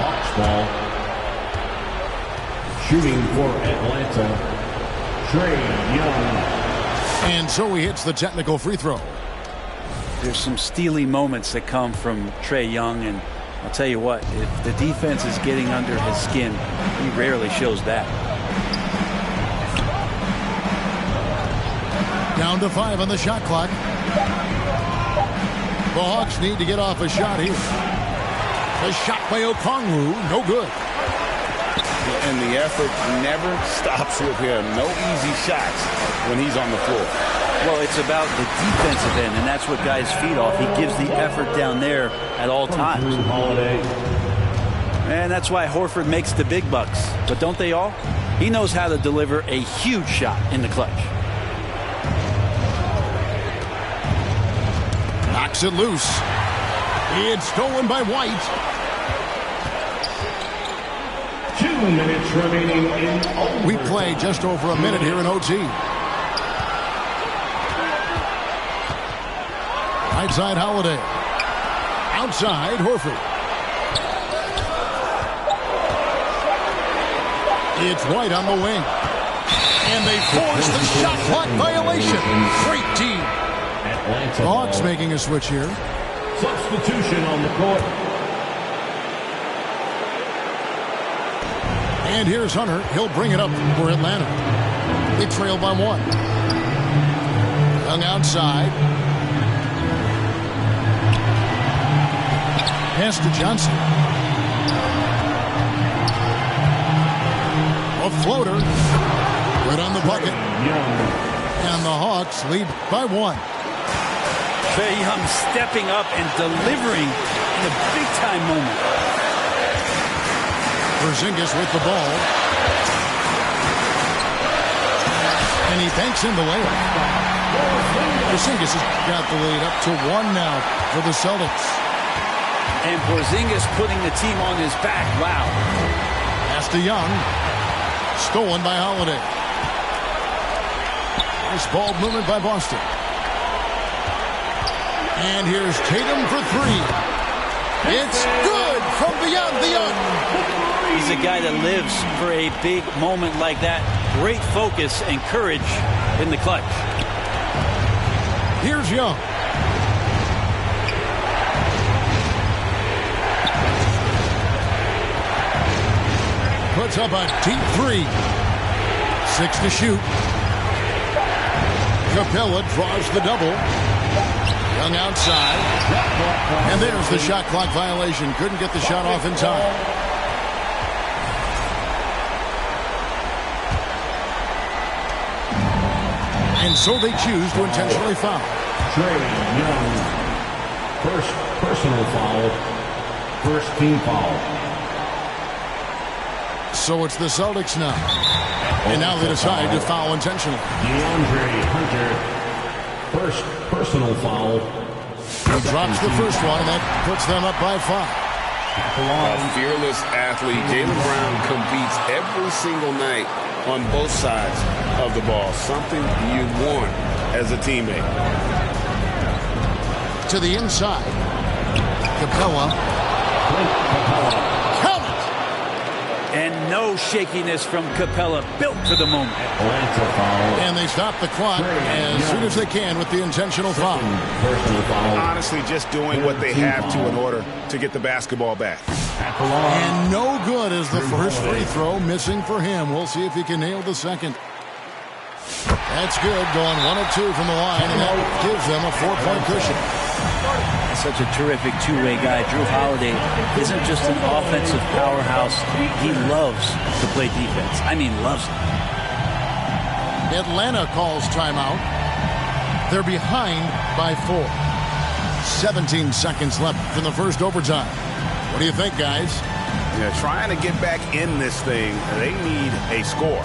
Hawks ball. Shooting for Atlanta, Trae Young. And so he hits the technical free throw. There's some steely moments that come from Trae Young, and I'll tell you what, if the defense is getting under his skin, he rarely shows that. Down to 5 on the shot clock. The Hawks need to get off a shot here. The shot by Okongwu, no good. And the effort never stops with him. No easy shots when he's on the floor. Well, it's about the defensive end, and that's what guys feed off. He gives the effort down there at all times. And that's why Horford makes the big bucks. But don't they all? He knows how to deliver a huge shot in the clutch. Knocks it loose. It's stolen by White. 2 minutes remaining in overtime. We play just over a minute here in OT. Right side Holiday. Outside Horford. It's White on the wing. And they force the shot clock violation. Great team. Atlanta Hawks ball. making a switch here. Substitution on the court. And here's Hunter. He'll bring it up for Atlanta. They trail by 1. Young outside. Pass to Johnson. A floater. Good on the bucket. And the Hawks lead by 1. Trae Young stepping up and delivering in a big-time moment. Porzingis with the ball. And he banks in the layup. Porzingis has got the lead up to 1 now for the Celtics. And Porzingis putting the team on his back. Wow. Pass to Young. Stolen by Holiday. Nice ball movement by Boston. And here's Tatum for 3. It's good from beyond the arc. He's a guy that lives for a big moment like that. Great focus and courage in the clutch. Here's Young. Puts up a deep 3. 6 to shoot. Capella draws the double. Young outside. And there's the shot clock violation. Couldn't get the shot off in time. And so they choose to intentionally foul. Trae Young. First personal foul. First team foul. So it's the Celtics now. And now they decide to foul intentionally. DeAndre Hunter. First personal foul. He drops the first one, and that puts them up by 5. A fearless athlete. Jaylen Brown competes every single night on both sides of the ball. Something you want as a teammate. To the inside. Capella. Count it! And no shakiness from Capella. Built for the moment. And they stop the clock as soon as they can with the intentional foul. Honestly, just doing what they have to in order to get the basketball back. And no good as the first free throw missing for him. We'll see if he can nail the second. That's good, going 1 of 2 from the line, and that gives them a 4-point cushion. Such a terrific two-way guy. Drew Holiday isn't just an offensive powerhouse. He loves to play defense. I mean, loves it. Atlanta calls timeout. They're behind by 4. 17 seconds left in the first overtime. What do you think, guys? Yeah, trying to get back in this thing, they need a score.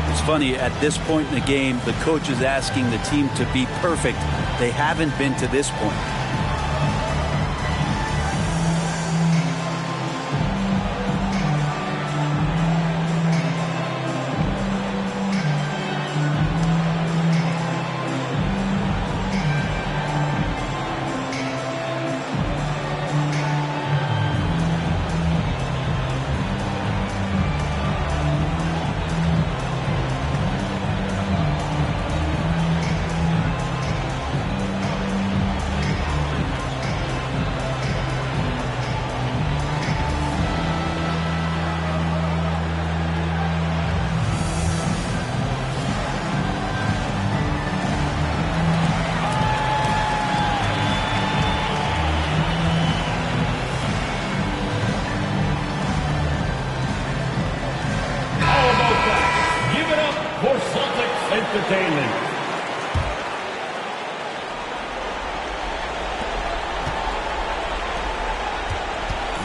It's funny, at this point in the game, the coach is asking the team to be perfect. They haven't been to this point. Entertainment.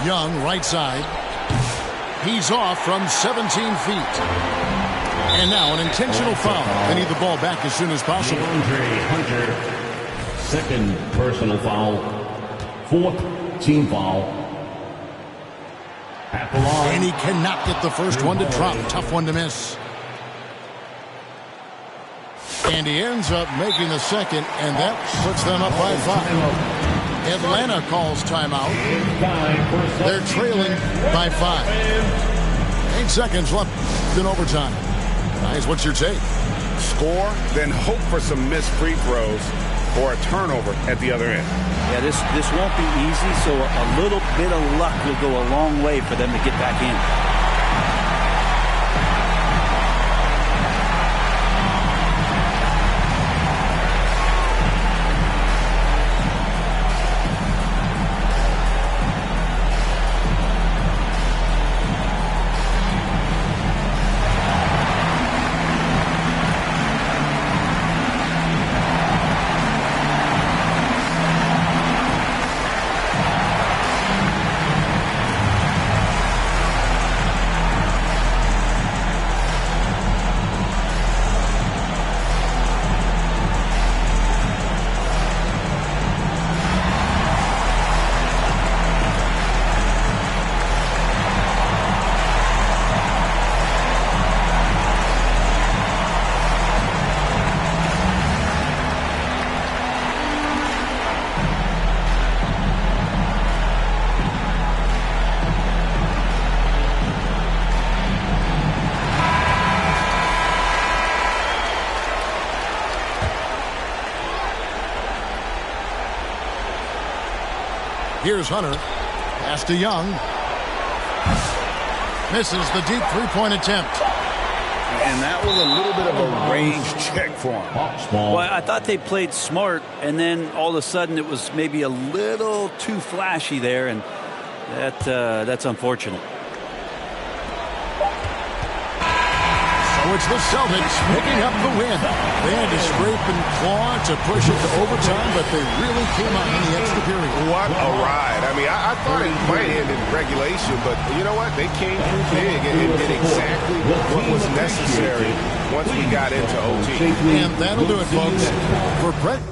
Young, right side. He's off from 17 feet. And now an intentional foul. They need the ball back as soon as possible. DeAndre Hunter, second personal foul, 4th team foul. At the line. And he cannot get the first one to drop. Tough one to miss. And he ends up making the second, and that puts them up by 5. Atlanta calls timeout. They're trailing by 5. 8 seconds left in overtime. Guys, what's your take? Score, then hope for some missed free throws or a turnover at the other end. Yeah, this won't be easy, so a little bit of luck will go a long way for them to get back in. Here's Hunter. Pass to Young. Misses the deep three-point attempt. And that was a little bit of a range check for him. Well, I thought they played smart, and then all of a sudden it was maybe a little too flashy there, and that's unfortunate. So it's the Celtics picking up the win. They had to scrape and claw to push it to overtime, but they really came out in the extra period. What a ride. I mean, I thought it might end in regulation, but you know what? They came through big and did exactly what was necessary once we got into OT. And that'll do it, folks. For Brett